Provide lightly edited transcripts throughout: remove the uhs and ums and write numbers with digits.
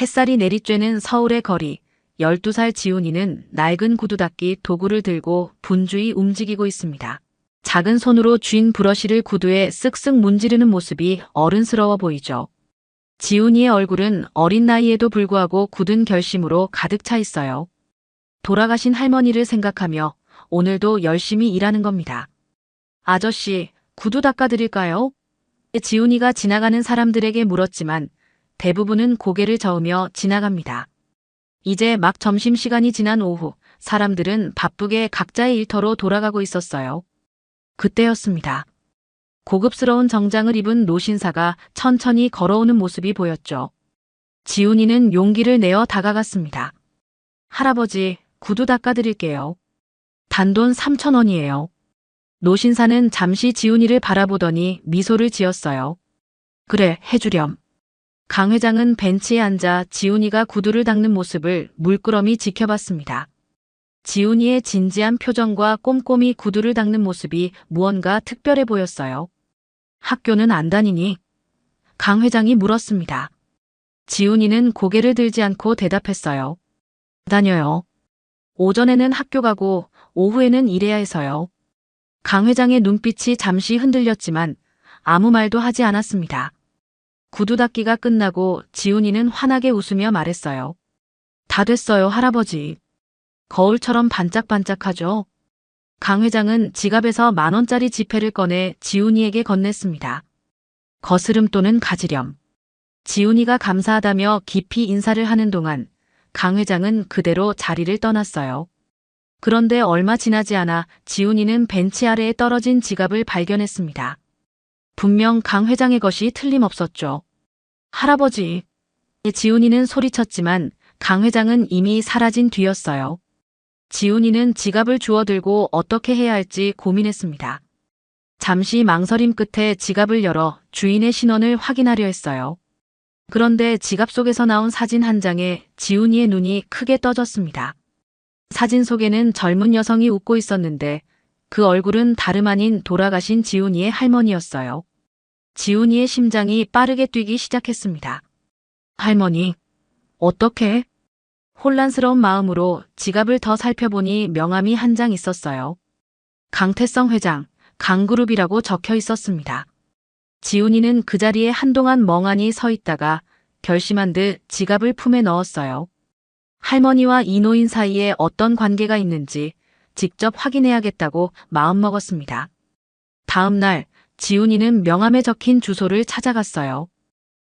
햇살이 내리쬐는 서울의 거리, 12살 지훈이는 낡은 구두 닦기 도구를 들고 분주히 움직이고 있습니다. 작은 손으로 쥔 브러쉬를 구두에 쓱쓱 문지르는 모습이 어른스러워 보이죠. 지훈이의 얼굴은 어린 나이에도 불구하고 굳은 결심으로 가득 차 있어요. 돌아가신 할머니를 생각하며 오늘도 열심히 일하는 겁니다. 아저씨, 구두 닦아드릴까요? 지훈이가 지나가는 사람들에게 물었지만 대부분은 고개를 저으며 지나갑니다. 이제 막 점심시간이 지난 오후, 사람들은 바쁘게 각자의 일터로 돌아가고 있었어요. 그때였습니다. 고급스러운 정장을 입은 노신사가 천천히 걸어오는 모습이 보였죠. 지훈이는 용기를 내어 다가갔습니다. 할아버지, 구두 닦아드릴게요. 단돈 3,000원이에요. 노신사는 잠시 지훈이를 바라보더니 미소를 지었어요. 그래, 해주렴. 강 회장은 벤치에 앉아 지훈이가 구두를 닦는 모습을 물끄러미 지켜봤습니다. 지훈이의 진지한 표정과 꼼꼼히 구두를 닦는 모습이 무언가 특별해 보였어요. 학교는 안 다니니? 강 회장이 물었습니다. 지훈이는 고개를 들지 않고 대답했어요. 다녀요. 오전에는 학교 가고 오후에는 일해야 해서요. 강 회장의 눈빛이 잠시 흔들렸지만 아무 말도 하지 않았습니다. 구두 닦기가 끝나고 지훈이는 환하게 웃으며 말했어요. 다 됐어요, 할아버지. 거울처럼 반짝반짝하죠? 강 회장은 지갑에서 10,000원짜리 지폐를 꺼내 지훈이에게 건넸습니다. 거스름 또는 가지렴. 지훈이가 감사하다며 깊이 인사를 하는 동안 강 회장은 그대로 자리를 떠났어요. 그런데 얼마 지나지 않아 지훈이는 벤치 아래에 떨어진 지갑을 발견했습니다. 분명 강 회장의 것이 틀림없었죠. 할아버지. 지훈이는 소리쳤지만 강 회장은 이미 사라진 뒤였어요. 지훈이는 지갑을 주워들고 어떻게 해야 할지 고민했습니다. 잠시 망설임 끝에 지갑을 열어 주인의 신원을 확인하려 했어요. 그런데 지갑 속에서 나온 사진 한 장에 지훈이의 눈이 크게 떠졌습니다. 사진 속에는 젊은 여성이 웃고 있었는데 그 얼굴은 다름 아닌 돌아가신 지훈이의 할머니였어요. 지훈이의 심장이 빠르게 뛰기 시작했습니다. 할머니, 어떻게? 혼란스러운 마음으로 지갑을 더 살펴보니 명함이 한 장 있었어요. 강태성 회장, 강그룹이라고 적혀 있었습니다. 지훈이는 그 자리에 한동안 멍하니 서 있다가 결심한 듯 지갑을 품에 넣었어요. 할머니와 이 노인 사이에 어떤 관계가 있는지 직접 확인해야겠다고 마음먹었습니다. 다음 날 지훈이는 명함에 적힌 주소를 찾아갔어요.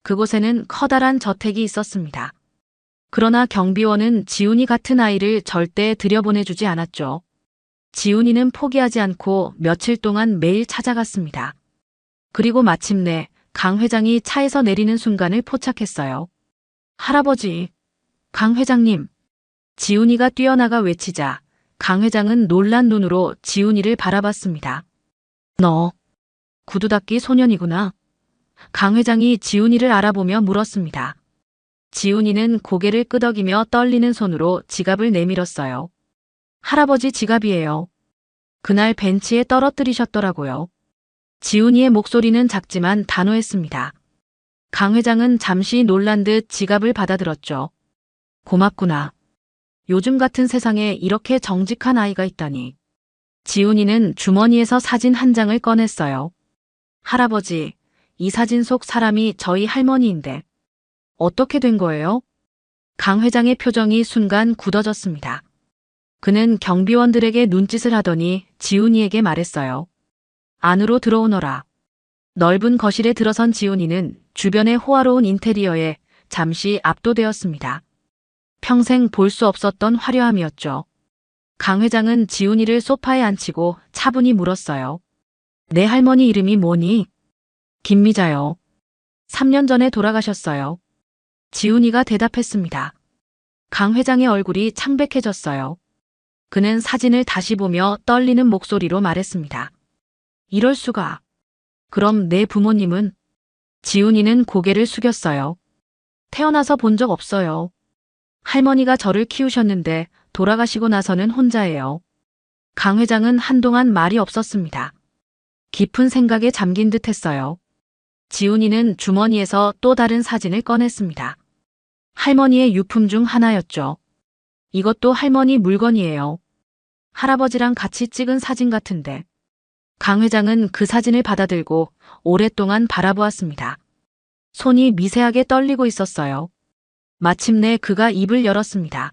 그곳에는 커다란 저택이 있었습니다. 그러나 경비원은 지훈이 같은 아이를 절대 들여보내주지 않았죠. 지훈이는 포기하지 않고 며칠 동안 매일 찾아갔습니다. 그리고 마침내 강 회장이 차에서 내리는 순간을 포착했어요. 할아버지, 강 회장님. 지훈이가 뛰어나가 외치자 강 회장은 놀란 눈으로 지훈이를 바라봤습니다. 너 구두 닦기 소년이구나. 강 회장이 지훈이를 알아보며 물었습니다. 지훈이는 고개를 끄덕이며 떨리는 손으로 지갑을 내밀었어요. 할아버지 지갑이에요. 그날 벤치에 떨어뜨리셨더라고요. 지훈이의 목소리는 작지만 단호했습니다. 강 회장은 잠시 놀란 듯 지갑을 받아들었죠. 고맙구나. 요즘 같은 세상에 이렇게 정직한 아이가 있다니. 지훈이는 주머니에서 사진 한 장을 꺼냈어요. 할아버지, 이 사진 속 사람이 저희 할머니인데 어떻게 된 거예요? 강 회장의 표정이 순간 굳어졌습니다. 그는 경비원들에게 눈짓을 하더니 지훈이에게 말했어요. 안으로 들어오너라. 넓은 거실에 들어선 지훈이는 주변의 호화로운 인테리어에 잠시 압도되었습니다. 평생 볼 수 없었던 화려함이었죠. 강 회장은 지훈이를 소파에 앉히고 차분히 물었어요. 내 할머니 이름이 뭐니? 김미자요. 3년 전에 돌아가셨어요. 지훈이가 대답했습니다. 강 회장의 얼굴이 창백해졌어요. 그는 사진을 다시 보며 떨리는 목소리로 말했습니다. 이럴 수가. 그럼 내 부모님은? 지훈이는 고개를 숙였어요. 태어나서 본 적 없어요. 할머니가 저를 키우셨는데 돌아가시고 나서는 혼자예요. 강 회장은 한동안 말이 없었습니다. 깊은 생각에 잠긴 듯 했어요. 지훈이는 주머니에서 또 다른 사진을 꺼냈습니다. 할머니의 유품 중 하나였죠. 이것도 할머니 물건이에요. 할아버지랑 같이 찍은 사진 같은데. 강 회장은 그 사진을 받아들고 오랫동안 바라보았습니다. 손이 미세하게 떨리고 있었어요. 마침내 그가 입을 열었습니다.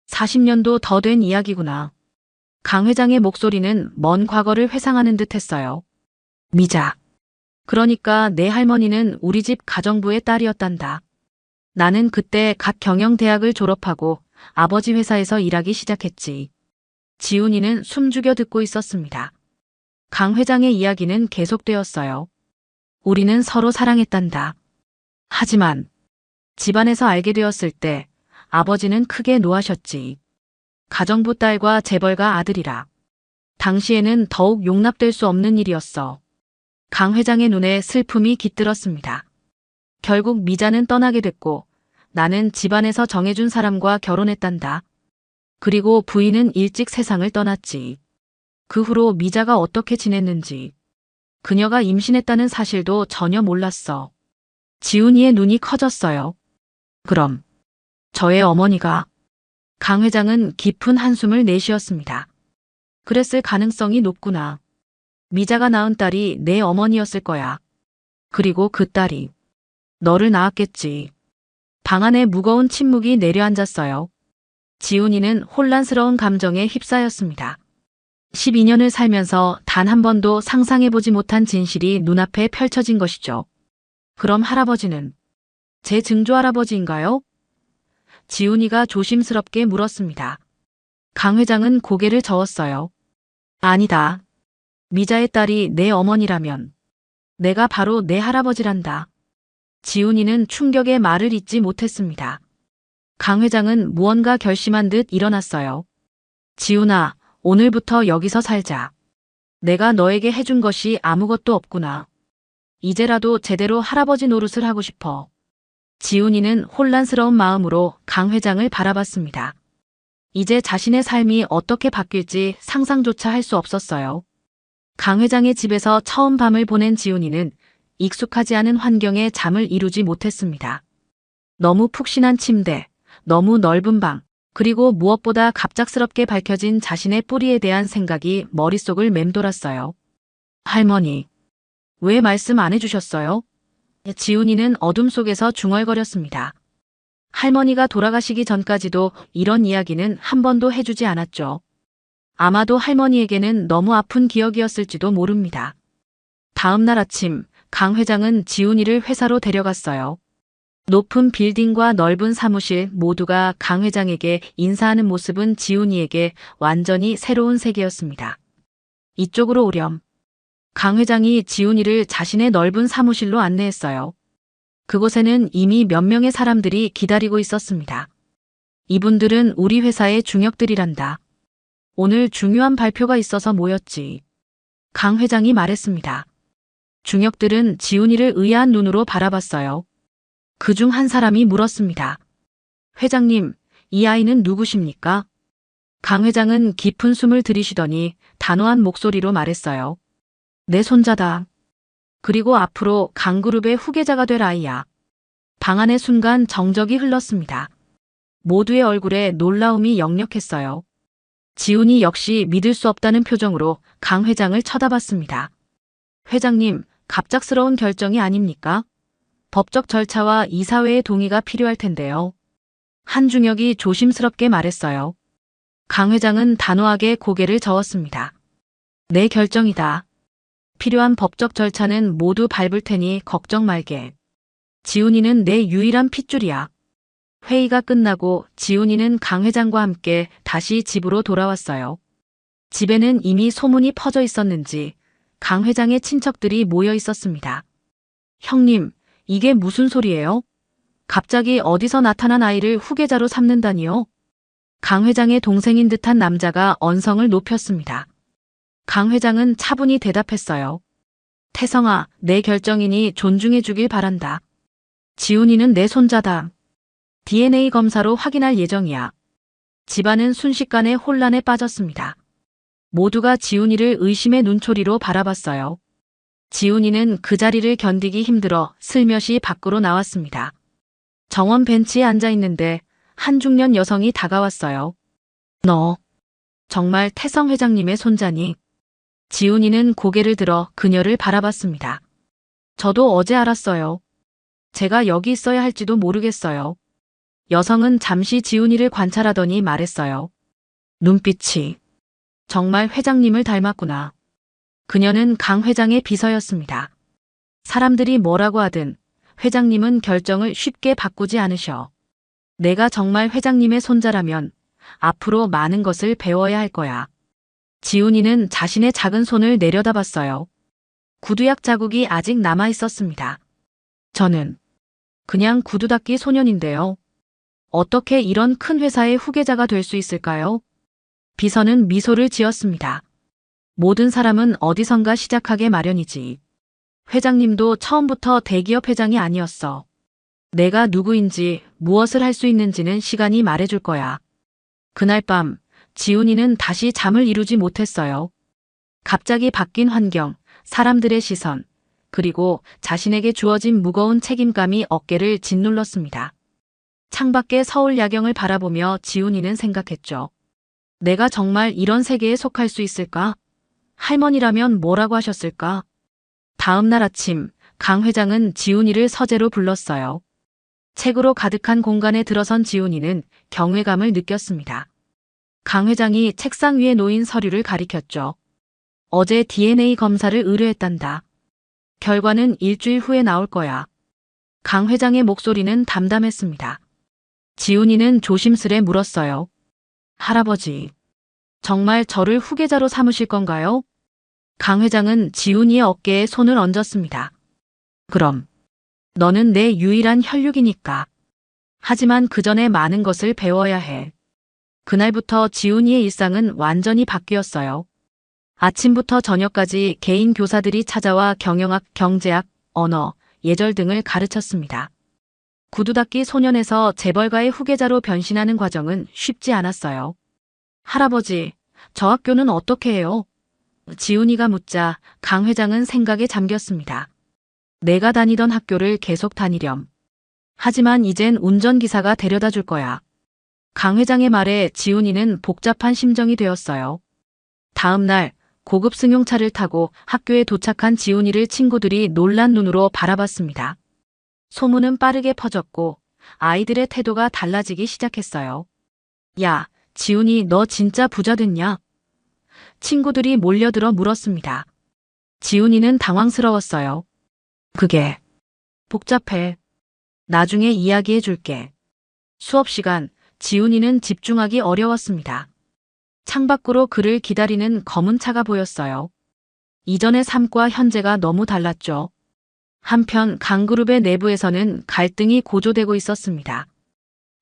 40년도 더 된 이야기구나. 강 회장의 목소리는 먼 과거를 회상하는 듯 했어요. 미자. 그러니까 내 할머니는 우리 집 가정부의 딸이었단다. 나는 그때 갓 경영대학을 졸업하고 아버지 회사에서 일하기 시작했지. 지훈이는 숨죽여 듣고 있었습니다. 강 회장의 이야기는 계속되었어요. 우리는 서로 사랑했단다. 하지만 집안에서 알게 되었을 때 아버지는 크게 노하셨지. 가정부 딸과 재벌가 아들이라. 당시에는 더욱 용납될 수 없는 일이었어. 강 회장의 눈에 슬픔이 깃들었습니다. 결국 미자는 떠나게 됐고 나는 집안에서 정해준 사람과 결혼했단다. 그리고 부인은 일찍 세상을 떠났지. 그 후로 미자가 어떻게 지냈는지, 그녀가 임신했다는 사실도 전혀 몰랐어. 지훈이의 눈이 커졌어요. 그럼 저의 어머니가. 강 회장은 깊은 한숨을 내쉬었습니다. 그랬을 가능성이 높구나. 미자가 낳은 딸이 내 어머니였을 거야. 그리고 그 딸이 너를 낳았겠지. 방 안에 무거운 침묵이 내려앉았어요. 지훈이는 혼란스러운 감정에 휩싸였습니다. 12년을 살면서 단 한 번도 상상해보지 못한 진실이 눈앞에 펼쳐진 것이죠. 그럼 할아버지는 제 증조할아버지인가요? 지훈이가 조심스럽게 물었습니다. 강 회장은 고개를 저었어요. 아니다. 미자의 딸이 내 어머니라면 내가 바로 내 할아버지란다. 지훈이는 충격의 말을 잇지 못했습니다. 강 회장은 무언가 결심한 듯 일어났어요. 지훈아, 오늘부터 여기서 살자. 내가 너에게 해준 것이 아무것도 없구나. 이제라도 제대로 할아버지 노릇을 하고 싶어. 지훈이는 혼란스러운 마음으로 강 회장을 바라봤습니다. 이제 자신의 삶이 어떻게 바뀔지 상상조차 할 수 없었어요. 강 회장의 집에서 처음 밤을 보낸 지훈이는 익숙하지 않은 환경에 잠을 이루지 못했습니다. 너무 푹신한 침대, 너무 넓은 방, 그리고 무엇보다 갑작스럽게 밝혀진 자신의 뿌리에 대한 생각이 머릿속을 맴돌았어요. 할머니, 왜 말씀 안 해주셨어요? 지훈이는 어둠 속에서 중얼거렸습니다. 할머니가 돌아가시기 전까지도 이런 이야기는 한 번도 해주지 않았죠. 아마도 할머니에게는 너무 아픈 기억이었을지도 모릅니다. 다음 날 아침, 강 회장은 지훈이를 회사로 데려갔어요. 높은 빌딩과 넓은 사무실 모두가 강 회장에게 인사하는 모습은 지훈이에게 완전히 새로운 세계였습니다. 이쪽으로 오렴. 강 회장이 지훈이를 자신의 넓은 사무실로 안내했어요. 그곳에는 이미 몇 명의 사람들이 기다리고 있었습니다. 이분들은 우리 회사의 중역들이란다. 오늘 중요한 발표가 있어서 모였지. 강 회장이 말했습니다. 중역들은 지훈이를 의아한 눈으로 바라봤어요. 그중 한 사람이 물었습니다. 회장님, 이 아이는 누구십니까? 강 회장은 깊은 숨을 들이쉬더니 단호한 목소리로 말했어요. 내 손자다. 그리고 앞으로 강그룹의 후계자가 될 아이야. 방 안의 순간 정적이 흘렀습니다. 모두의 얼굴에 놀라움이 역력했어요. 지훈이 역시 믿을 수 없다는 표정으로 강 회장을 쳐다봤습니다. 회장님, 갑작스러운 결정이 아닙니까? 법적 절차와 이사회의 동의가 필요할 텐데요. 한중혁이 조심스럽게 말했어요. 강 회장은 단호하게 고개를 저었습니다. 내 결정이다. 필요한 법적 절차는 모두 밟을 테니 걱정 말게. 지훈이는 내 유일한 핏줄이야. 회의가 끝나고 지훈이는 강 회장과 함께 다시 집으로 돌아왔어요. 집에는 이미 소문이 퍼져 있었는지 강 회장의 친척들이 모여 있었습니다. 형님, 이게 무슨 소리예요? 갑자기 어디서 나타난 아이를 후계자로 삼는다니요? 강 회장의 동생인 듯한 남자가 언성을 높였습니다. 강 회장은 차분히 대답했어요. 태성아, 내 결정이니 존중해 주길 바란다. 지훈이는 내 손자다. DNA 검사로 확인할 예정이야. 집안은 순식간에 혼란에 빠졌습니다. 모두가 지훈이를 의심의 눈초리로 바라봤어요. 지훈이는 그 자리를 견디기 힘들어 슬며시 밖으로 나왔습니다. 정원 벤치에 앉아 있는데 한중년 여성이 다가왔어요. 너 정말 태성 회장님의 손자니? 지훈이는 고개를 들어 그녀를 바라봤습니다. 저도 어제 알았어요. 제가 여기 있어야 할지도 모르겠어요. 여성은 잠시 지훈이를 관찰하더니 말했어요. 눈빛이 정말 회장님을 닮았구나. 그녀는 강 회장의 비서였습니다. 사람들이 뭐라고 하든 회장님은 결정을 쉽게 바꾸지 않으셔. 내가 정말 회장님의 손자라면 앞으로 많은 것을 배워야 할 거야. 지훈이는 자신의 작은 손을 내려다봤어요. 구두약 자국이 아직 남아 있었습니다. 저는 그냥 구두 닦기 소년인데요. 어떻게 이런 큰 회사의 후계자가 될 수 있을까요? 비서는 미소를 지었습니다. 모든 사람은 어디선가 시작하게 마련이지. 회장님도 처음부터 대기업 회장이 아니었어. 내가 누구인지 무엇을 할 수 있는지는 시간이 말해줄 거야. 그날 밤 지훈이는 다시 잠을 이루지 못했어요. 갑자기 바뀐 환경, 사람들의 시선, 그리고 자신에게 주어진 무거운 책임감이 어깨를 짓눌렀습니다. 창밖의 서울 야경을 바라보며 지훈이는 생각했죠. 내가 정말 이런 세계에 속할 수 있을까? 할머니라면 뭐라고 하셨을까? 다음 날 아침, 강 회장은 지훈이를 서재로 불렀어요. 책으로 가득한 공간에 들어선 지훈이는 경외감을 느꼈습니다. 강 회장이 책상 위에 놓인 서류를 가리켰죠. 어제 DNA 검사를 의뢰했단다. 결과는 일주일 후에 나올 거야. 강 회장의 목소리는 담담했습니다. 지훈이는 조심스레 물었어요. 할아버지, 정말 저를 후계자로 삼으실 건가요? 강 회장은 지훈이의 어깨에 손을 얹었습니다. 그럼, 너는 내 유일한 혈육이니까. 하지만 그 전에 많은 것을 배워야 해. 그날부터 지훈이의 일상은 완전히 바뀌었어요. 아침부터 저녁까지 개인 교사들이 찾아와 경영학, 경제학, 언어, 예절 등을 가르쳤습니다. 구두 닦기 소년에서 재벌가의 후계자로 변신하는 과정은 쉽지 않았어요. 할아버지, 저 학교는 어떻게 해요? 지훈이가 묻자 강 회장은 생각에 잠겼습니다. 내가 다니던 학교를 계속 다니렴. 하지만 이젠 운전기사가 데려다 줄 거야. 강 회장의 말에 지훈이는 복잡한 심정이 되었어요. 다음 날 고급 승용차를 타고 학교에 도착한 지훈이를 친구들이 놀란 눈으로 바라봤습니다. 소문은 빠르게 퍼졌고 아이들의 태도가 달라지기 시작했어요. 야, 지훈이 너 진짜 부자 됐냐? 친구들이 몰려들어 물었습니다. 지훈이는 당황스러웠어요. 그게 복잡해. 나중에 이야기해 줄게. 수업 시간, 지훈이는 집중하기 어려웠습니다. 창밖으로 그를 기다리는 검은 차가 보였어요. 이전의 삶과 현재가 너무 달랐죠. 한편 강그룹의 내부에서는 갈등이 고조되고 있었습니다.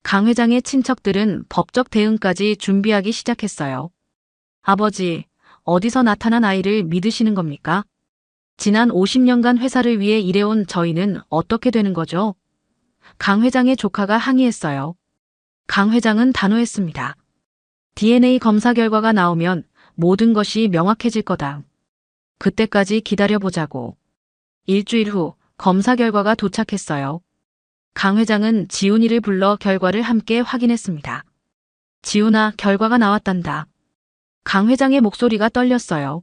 강 회장의 친척들은 법적 대응까지 준비하기 시작했어요. 아버지, 어디서 나타난 아이를 믿으시는 겁니까? 지난 50년간 회사를 위해 일해온 저희는 어떻게 되는 거죠? 강 회장의 조카가 항의했어요. 강 회장은 단호했습니다. DNA 검사 결과가 나오면 모든 것이 명확해질 거다. 그때까지 기다려보자고. 일주일 후 검사 결과가 도착했어요. 강 회장은 지훈이를 불러 결과를 함께 확인했습니다. 지훈아, 결과가 나왔단다. 강 회장의 목소리가 떨렸어요.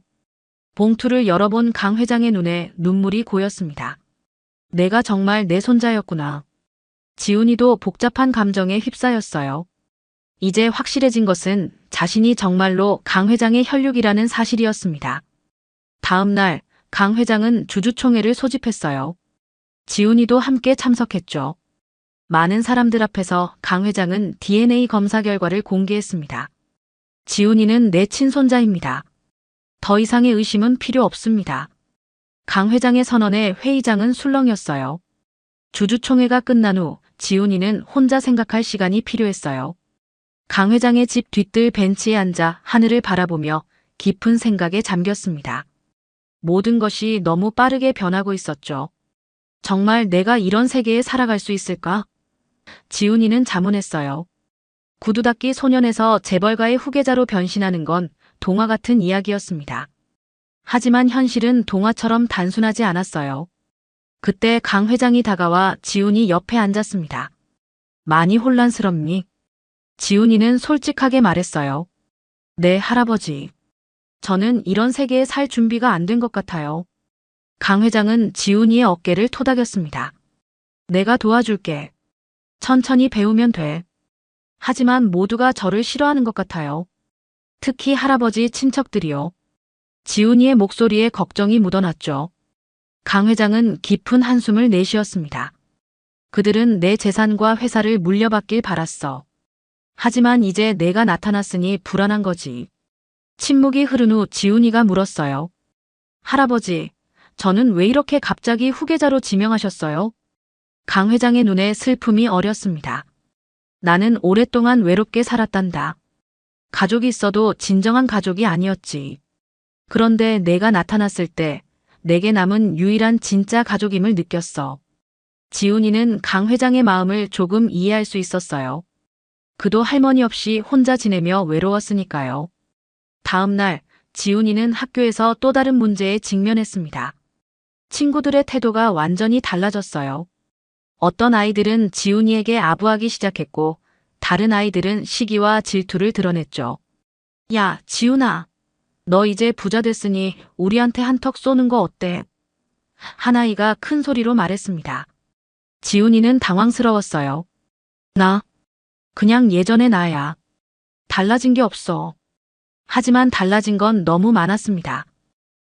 봉투를 열어본 강 회장의 눈에 눈물이 고였습니다. 내가 정말 내 손자였구나. 지훈이도 복잡한 감정에 휩싸였어요. 이제 확실해진 것은 자신이 정말로 강 회장의 혈육이라는 사실이었습니다. 다음 날 강 회장은 주주총회를 소집했어요. 지훈이도 함께 참석했죠. 많은 사람들 앞에서 강 회장은 DNA 검사 결과를 공개했습니다. 지훈이는 내 친손자입니다. 더 이상의 의심은 필요 없습니다. 강 회장의 선언에 회의장은 술렁였어요. 주주총회가 끝난 후 지훈이는 혼자 생각할 시간이 필요했어요. 강 회장의 집 뒤뜰 벤치에 앉아 하늘을 바라보며 깊은 생각에 잠겼습니다. 모든 것이 너무 빠르게 변하고 있었죠. 정말 내가 이런 세계에 살아갈 수 있을까? 지훈이는 자문했어요. 구두 닦기 소년에서 재벌가의 후계자로 변신하는 건 동화 같은 이야기였습니다. 하지만 현실은 동화처럼 단순하지 않았어요. 그때 강 회장이 다가와 지훈이 옆에 앉았습니다. 많이 혼란스럽니? 지훈이는 솔직하게 말했어요. 네, 할아버지. 저는 이런 세계에 살 준비가 안 된 것 같아요. 강 회장은 지훈이의 어깨를 토닥였습니다. 내가 도와줄게. 천천히 배우면 돼. 하지만 모두가 저를 싫어하는 것 같아요. 특히 할아버지 친척들이요. 지훈이의 목소리에 걱정이 묻어났죠. 강 회장은 깊은 한숨을 내쉬었습니다. 그들은 내 재산과 회사를 물려받길 바랐어. 하지만 이제 내가 나타났으니 불안한 거지. 침묵이 흐른 후 지훈이가 물었어요. 할아버지, 저는 왜 이렇게 갑자기 후계자로 지명하셨어요? 강 회장의 눈에 슬픔이 어렸습니다. 나는 오랫동안 외롭게 살았단다. 가족이 있어도 진정한 가족이 아니었지. 그런데 내가 나타났을 때 내게 남은 유일한 진짜 가족임을 느꼈어. 지훈이는 강 회장의 마음을 조금 이해할 수 있었어요. 그도 할머니 없이 혼자 지내며 외로웠으니까요. 다음 날 지훈이는 학교에서 또 다른 문제에 직면했습니다. 친구들의 태도가 완전히 달라졌어요. 어떤 아이들은 지훈이에게 아부하기 시작했고 다른 아이들은 시기와 질투를 드러냈죠. 야, 지훈아. 너 이제 부자 됐으니 우리한테 한턱 쏘는 거 어때? 한 아이가 큰 소리로 말했습니다. 지훈이는 당황스러웠어요. 나? 그냥 예전의 나야. 달라진 게 없어. 하지만 달라진 건 너무 많았습니다.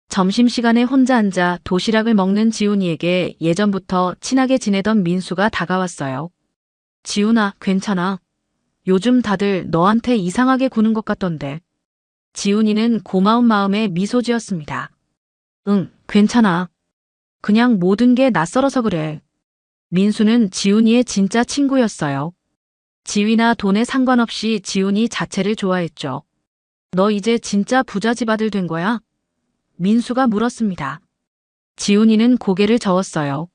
점심시간에 혼자 앉아 도시락을 먹는 지훈이에게 예전부터 친하게 지내던 민수가 다가왔어요. 지훈아, 괜찮아. 요즘 다들 너한테 이상하게 구는 것 같던데. 지훈이는 고마운 마음에 미소 지었습니다. 응, 괜찮아. 그냥 모든 게 낯설어서 그래. 민수는 지훈이의 진짜 친구였어요. 지위나 돈에 상관없이 지훈이 자체를 좋아했죠. 너 이제 진짜 부잣집 아들 된 거야? 민수가 물었습니다. 지훈이는 고개를 저었어요.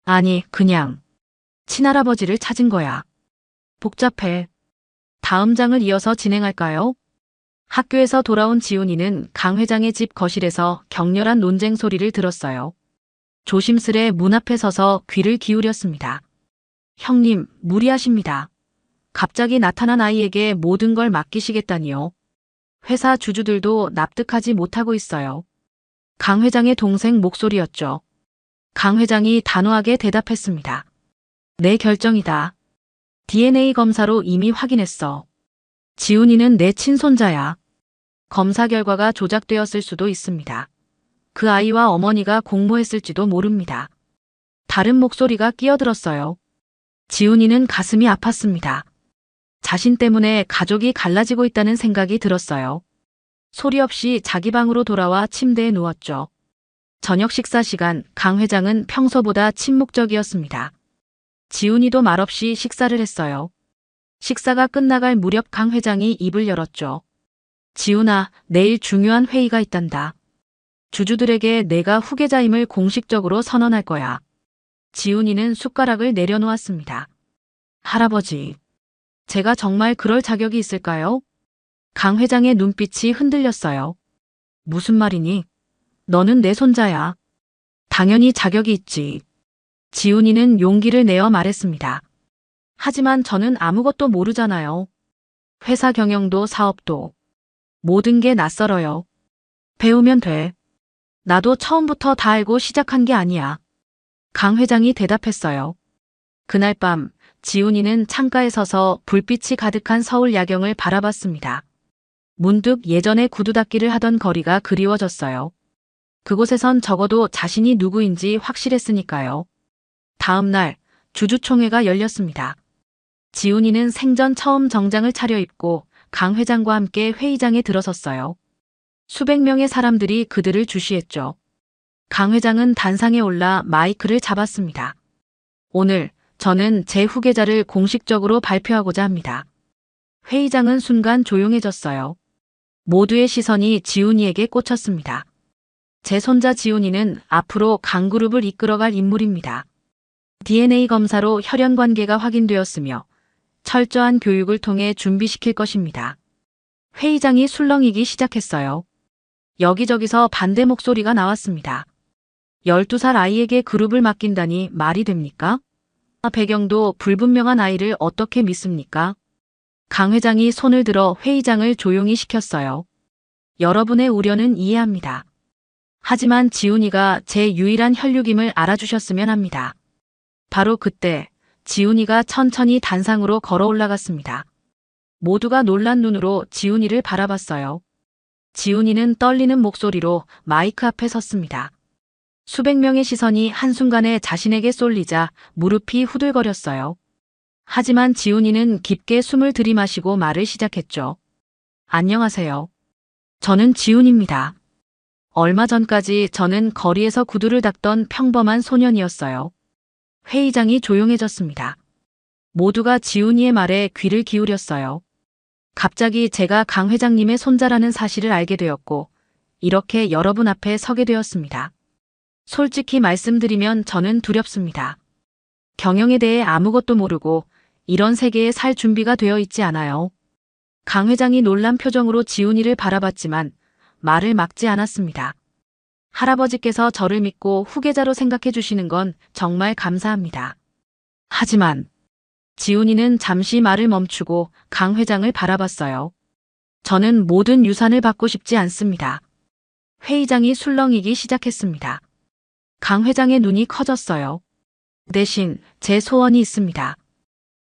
아니, 그냥 친할아버지를 찾은 거야. 복잡해. 다음 장을 이어서 진행할까요? 학교에서 돌아온 지훈이는 강 회장의 집 거실에서 격렬한 논쟁 소리를 들었어요. 조심스레 문 앞에 서서 귀를 기울였습니다. 형님, 무리하십니다. 갑자기 나타난 아이에게 모든 걸 맡기시겠다니요. 회사 주주들도 납득하지 못하고 있어요. 강 회장의 동생 목소리였죠. 강 회장이 단호하게 대답했습니다. 내 결정이다. DNA 검사로 이미 확인했어. 지훈이는 내 친손자야. 검사 결과가 조작되었을 수도 있습니다. 그 아이와 어머니가 공모했을지도 모릅니다. 다른 목소리가 끼어들었어요. 지훈이는 가슴이 아팠습니다. 자신 때문에 가족이 갈라지고 있다는 생각이 들었어요. 소리 없이 자기 방으로 돌아와 침대에 누웠죠. 저녁 식사 시간 강 회장은 평소보다 침묵적이었습니다. 지훈이도 말없이 식사를 했어요. 식사가 끝나갈 무렵 강 회장이 입을 열었죠. 지훈아, 내일 중요한 회의가 있단다. 주주들에게 내가 후계자임을 공식적으로 선언할 거야. 지훈이는 숟가락을 내려놓았습니다. 할아버지, 제가 정말 그럴 자격이 있을까요? 강 회장의 눈빛이 흔들렸어요. 무슨 말이니? 너는 내 손자야. 당연히 자격이 있지. 지훈이는 용기를 내어 말했습니다. 하지만 저는 아무것도 모르잖아요. 회사 경영도 사업도. 모든 게 낯설어요. 배우면 돼. 나도 처음부터 다 알고 시작한 게 아니야. 강 회장이 대답했어요. 그날 밤 지훈이는 창가에 서서 불빛이 가득한 서울 야경을 바라봤습니다. 문득 예전에 구두 닦기를 하던 거리가 그리워졌어요. 그곳에선 적어도 자신이 누구인지 확실했으니까요. 다음 날 주주총회가 열렸습니다. 지훈이는 생전 처음 정장을 차려입고 강 회장과 함께 회의장에 들어섰어요. 수백 명의 사람들이 그들을 주시했죠. 강 회장은 단상에 올라 마이크를 잡았습니다. 오늘 저는 제 후계자를 공식적으로 발표하고자 합니다. 회의장은 순간 조용해졌어요. 모두의 시선이 지훈이에게 꽂혔습니다. 제 손자 지훈이는 앞으로 강그룹을 이끌어갈 인물입니다. DNA 검사로 혈연 관계가 확인되었으며 철저한 교육을 통해 준비시킬 것입니다. 회의장이 술렁이기 시작했어요. 여기저기서 반대 목소리가 나왔습니다. 12살 아이에게 그룹을 맡긴다니 말이 됩니까? 배경도 불분명한 아이를 어떻게 믿습니까? 강 회장이 손을 들어 회의장을 조용히 시켰어요. 여러분의 우려는 이해합니다. 하지만 지훈이가 제 유일한 혈육임을 알아주셨으면 합니다. 바로 그때 지훈이가 천천히 단상으로 걸어 올라갔습니다. 모두가 놀란 눈으로 지훈이를 바라봤어요. 지훈이는 떨리는 목소리로 마이크 앞에 섰습니다. 수백 명의 시선이 한순간에 자신에게 쏠리자 무릎이 후들거렸어요. 하지만 지훈이는 깊게 숨을 들이마시고 말을 시작했죠. 안녕하세요. 저는 지훈입니다. 얼마 전까지 저는 거리에서 구두를 닦던 평범한 소년이었어요. 회의장이 조용해졌습니다. 모두가 지훈이의 말에 귀를 기울였어요. 갑자기 제가 강 회장님의 손자라는 사실을 알게 되었고, 이렇게 여러분 앞에 서게 되었습니다. 솔직히 말씀드리면 저는 두렵습니다. 경영에 대해 아무것도 모르고 이런 세계에 살 준비가 되어 있지 않아요. 강 회장이 놀란 표정으로 지훈이를 바라봤지만 말을 막지 않았습니다. 할아버지께서 저를 믿고 후계자로 생각해 주시는 건 정말 감사합니다. 하지만 지훈이는 잠시 말을 멈추고 강 회장을 바라봤어요. 저는 모든 유산을 받고 싶지 않습니다. 회의장이 술렁이기 시작했습니다. 강 회장의 눈이 커졌어요. 대신 제 소원이 있습니다.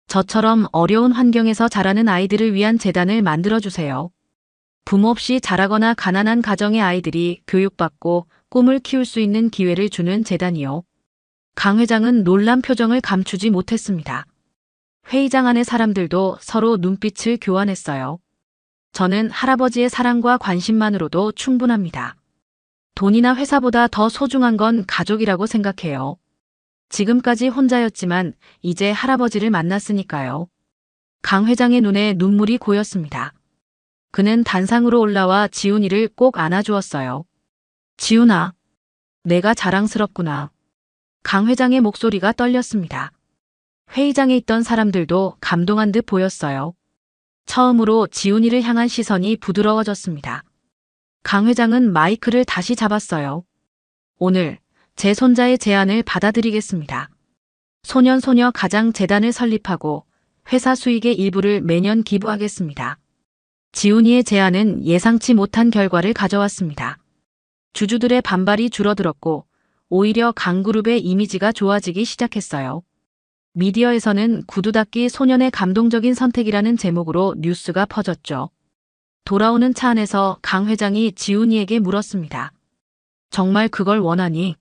저처럼 어려운 환경에서 자라는 아이들을 위한 재단을 만들어주세요. 부모 없이 자라거나 가난한 가정의 아이들이 교육받고 꿈을 키울 수 있는 기회를 주는 재단이요. 강 회장은 놀란 표정을 감추지 못했습니다. 회의장 안의 사람들도 서로 눈빛을 교환했어요. 저는 할아버지의 사랑과 관심만으로도 충분합니다. 돈이나 회사보다 더 소중한 건 가족이라고 생각해요. 지금까지 혼자였지만 이제 할아버지를 만났으니까요. 강 회장의 눈에 눈물이 고였습니다. 그는 단상으로 올라와 지훈이를 꼭 안아주었어요. 지훈아, 내가 자랑스럽구나. 강 회장의 목소리가 떨렸습니다. 회의장에 있던 사람들도 감동한 듯 보였어요. 처음으로 지훈이를 향한 시선이 부드러워졌습니다. 강 회장은 마이크를 다시 잡았어요. 오늘 제 손자의 제안을 받아들이겠습니다. 소년소녀 가장 재단을 설립하고 회사 수익의 일부를 매년 기부하겠습니다. 지훈이의 제안은 예상치 못한 결과를 가져왔습니다. 주주들의 반발이 줄어들었고 오히려 강그룹의 이미지가 좋아지기 시작했어요. 미디어에서는 구두 닦기 소년의 감동적인 선택이라는 제목으로 뉴스가 퍼졌죠. 돌아오는 차 안에서 강 회장이 지훈이에게 물었습니다. 정말 그걸 원하니?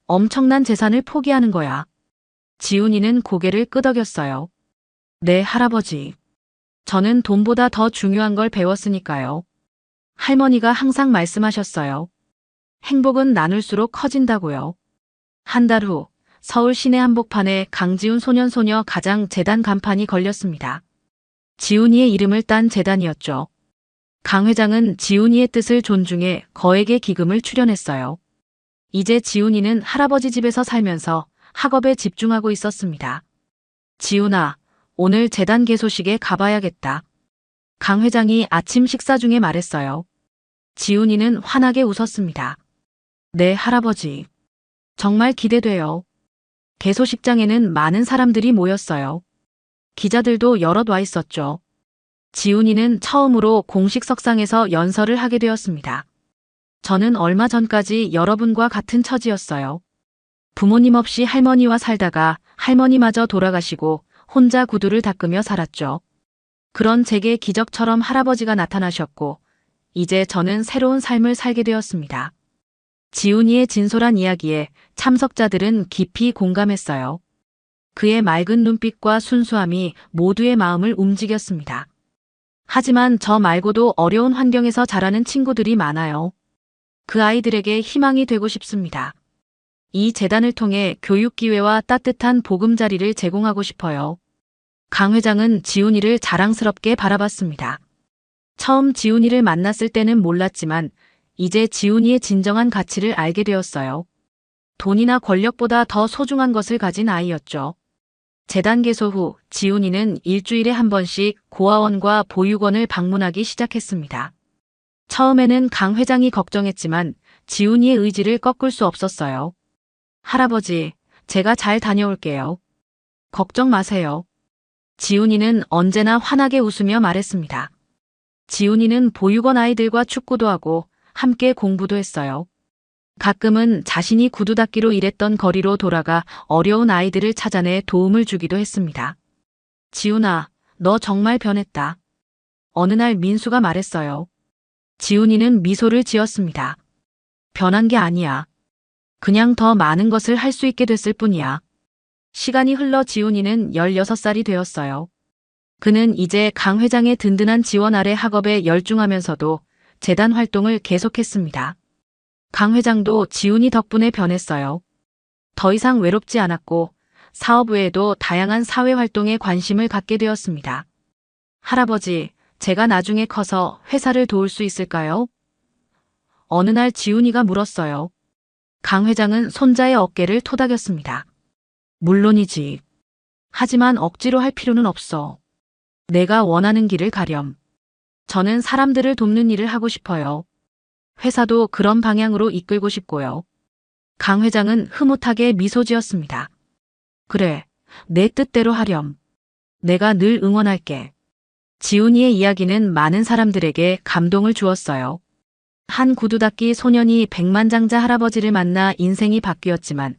엄청난 재산을 포기하는 거야. 지훈이는 고개를 끄덕였어요. 네, 할아버지. 저는 돈보다 더 중요한 걸 배웠으니까요. 할머니가 항상 말씀하셨어요. 행복은 나눌수록 커진다고요. 한 달 후 서울 시내 한복판에 강지훈 소년소녀 가장 재단 간판이 걸렸습니다. 지훈이의 이름을 딴 재단이었죠. 강 회장은 지훈이의 뜻을 존중해 거액의 기금을 출연했어요. 이제 지훈이는 할아버지 집에서 살면서 학업에 집중하고 있었습니다. 지훈아, 오늘 재단 개소식에 가봐야겠다. 강 회장이 아침 식사 중에 말했어요. 지훈이는 환하게 웃었습니다. 네, 할아버지. 정말 기대돼요. 개소식장에는 많은 사람들이 모였어요. 기자들도 여럿 와 있었죠. 지훈이는 처음으로 공식 석상에서 연설을 하게 되었습니다. 저는 얼마 전까지 여러분과 같은 처지였어요. 부모님 없이 할머니와 살다가 할머니마저 돌아가시고 혼자 구두를 닦으며 살았죠. 그런 제게 기적처럼 할아버지가 나타나셨고 이제 저는 새로운 삶을 살게 되었습니다. 지훈이의 진솔한 이야기에 참석자들은 깊이 공감했어요. 그의 맑은 눈빛과 순수함이 모두의 마음을 움직였습니다. 하지만 저 말고도 어려운 환경에서 자라는 친구들이 많아요. 그 아이들에게 희망이 되고 싶습니다. 이 재단을 통해 교육 기회와 따뜻한 보금자리를 제공하고 싶어요. 강 회장은 지훈이를 자랑스럽게 바라봤습니다. 처음 지훈이를 만났을 때는 몰랐지만 이제 지훈이의 진정한 가치를 알게 되었어요. 돈이나 권력보다 더 소중한 것을 가진 아이였죠. 재단 개소 후 지훈이는 일주일에 한 번씩 고아원과 보육원을 방문하기 시작했습니다. 처음에는 강 회장이 걱정했지만 지훈이의 의지를 꺾을 수 없었어요. 할아버지, 제가 잘 다녀올게요. 걱정 마세요. 지훈이는 언제나 환하게 웃으며 말했습니다. 지훈이는 보육원 아이들과 축구도 하고 함께 공부도 했어요. 가끔은 자신이 구두 닦기로 일했던 거리로 돌아가 어려운 아이들을 찾아내 도움을 주기도 했습니다. 지훈아, 너 정말 변했다. 어느 날 민수가 말했어요. 지훈이는 미소를 지었습니다. 변한 게 아니야. 그냥 더 많은 것을 할 수 있게 됐을 뿐이야. 시간이 흘러 지훈이는 16살이 되었어요. 그는 이제 강 회장의 든든한 지원 아래 학업에 열중하면서도 재단 활동을 계속했습니다. 강 회장도 지훈이 덕분에 변했어요. 더 이상 외롭지 않았고 사업 외에도 다양한 사회 활동에 관심을 갖게 되었습니다. 할아버지, 제가 나중에 커서 회사를 도울 수 있을까요? 어느 날 지훈이가 물었어요. 강 회장은 손자의 어깨를 토닥였습니다. 물론이지. 하지만 억지로 할 필요는 없어. 내가 원하는 길을 가렴. 저는 사람들을 돕는 일을 하고 싶어요. 회사도 그런 방향으로 이끌고 싶고요. 강 회장은 흐뭇하게 미소 지었습니다. 그래, 내 뜻대로 하렴. 내가 늘 응원할게. 지훈이의 이야기는 많은 사람들에게 감동을 주었어요. 한 구두닦이 소년이 백만장자 할아버지를 만나 인생이 바뀌었지만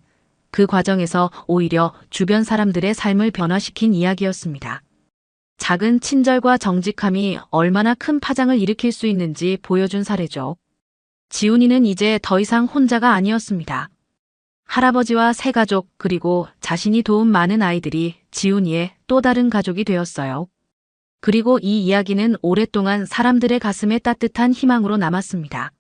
그 과정에서 오히려 주변 사람들의 삶을 변화시킨 이야기였습니다. 작은 친절과 정직함이 얼마나 큰 파장을 일으킬 수 있는지 보여준 사례죠. 지훈이는 이제 더 이상 혼자가 아니었습니다. 할아버지와 새 가족 그리고 자신이 도운 많은 아이들이 지훈이의 또 다른 가족이 되었어요. 그리고 이 이야기는 오랫동안 사람들의 가슴에 따뜻한 희망으로 남았습니다.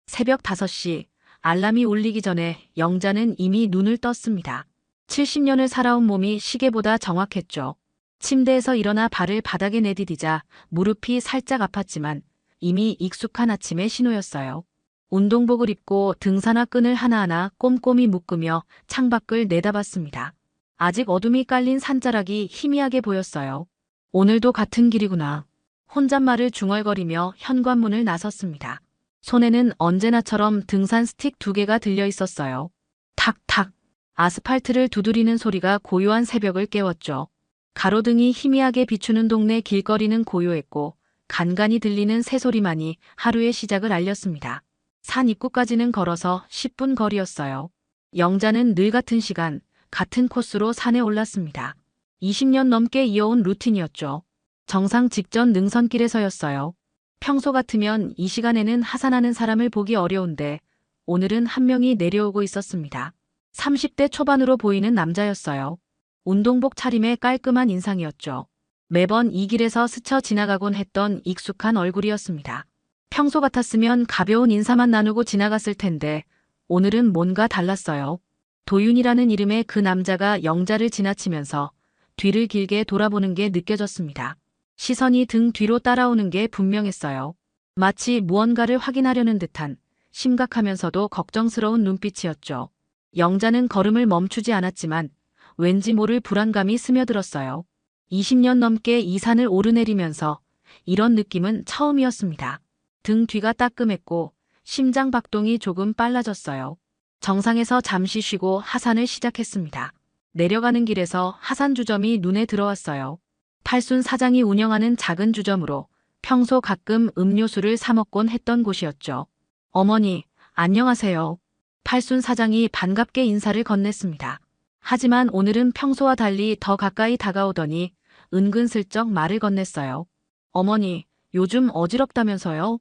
새벽 5시 알람이 울리기 전에 영자는 이미 눈을 떴습니다. 70년을 살아온 몸이 시계보다 정확했죠. 침대에서 일어나 발을 바닥에 내디디자 무릎이 살짝 아팠지만 이미 익숙한 아침의 신호였어요. 운동복을 입고 등산화 끈을 하나하나 꼼꼼히 묶으며 창밖을 내다봤습니다. 아직 어둠이 깔린 산자락이 희미하게 보였어요. 오늘도 같은 길이구나. 혼잣말을 중얼거리며 현관문을 나섰습니다. 손에는 언제나처럼 등산 스틱 2개가 들려 있었어요. 탁탁. 아스팔트를 두드리는 소리가 고요한 새벽을 깨웠죠. 가로등이 희미하게 비추는 동네 길거리는 고요했고 간간히 들리는 새소리만이 하루의 시작을 알렸습니다. 산 입구까지는 걸어서 10분 거리였어요. 영자는 늘 같은 시간, 같은 코스로 산에 올랐습니다. 20년 넘게 이어온 루틴이었죠. 정상 직전 능선길에서였어요. 평소 같으면 이 시간에는 하산하는 사람을 보기 어려운데 오늘은 한 명이 내려오고 있었습니다. 30대 초반으로 보이는 남자였어요. 운동복 차림에 깔끔한 인상이었죠. 매번 이 길에서 스쳐 지나가곤 했던 익숙한 얼굴이었습니다. 평소 같았으면 가벼운 인사만 나누고 지나갔을 텐데 오늘은 뭔가 달랐어요. 도윤이라는 이름의 그 남자가 영자를 지나치면서 뒤를 길게 돌아보는 게 느껴졌습니다. 시선이 등 뒤로 따라오는 게 분명했어요. 마치 무언가를 확인하려는 듯한 심각하면서도 걱정스러운 눈빛이었죠. 영자는 걸음을 멈추지 않았지만 왠지 모를 불안감이 스며들었어요. 20년 넘게 이 산을 오르내리면서 이런 느낌은 처음이었습니다. 등 뒤가 따끔했고 심장 박동이 조금 빨라졌어요. 정상에서 잠시 쉬고 하산을 시작했습니다. 내려가는 길에서 하산 주점이 눈에 들어왔어요. 팔순 사장이 운영하는 작은 주점으로 평소 가끔 음료수를 사 먹곤 했던 곳이었죠. 어머니, 안녕하세요. 팔순 사장이 반갑게 인사를 건넸습니다. 하지만 오늘은 평소와 달리 더 가까이 다가오더니 은근슬쩍 말을 건넸어요. 어머니, 요즘 어지럽다면서요?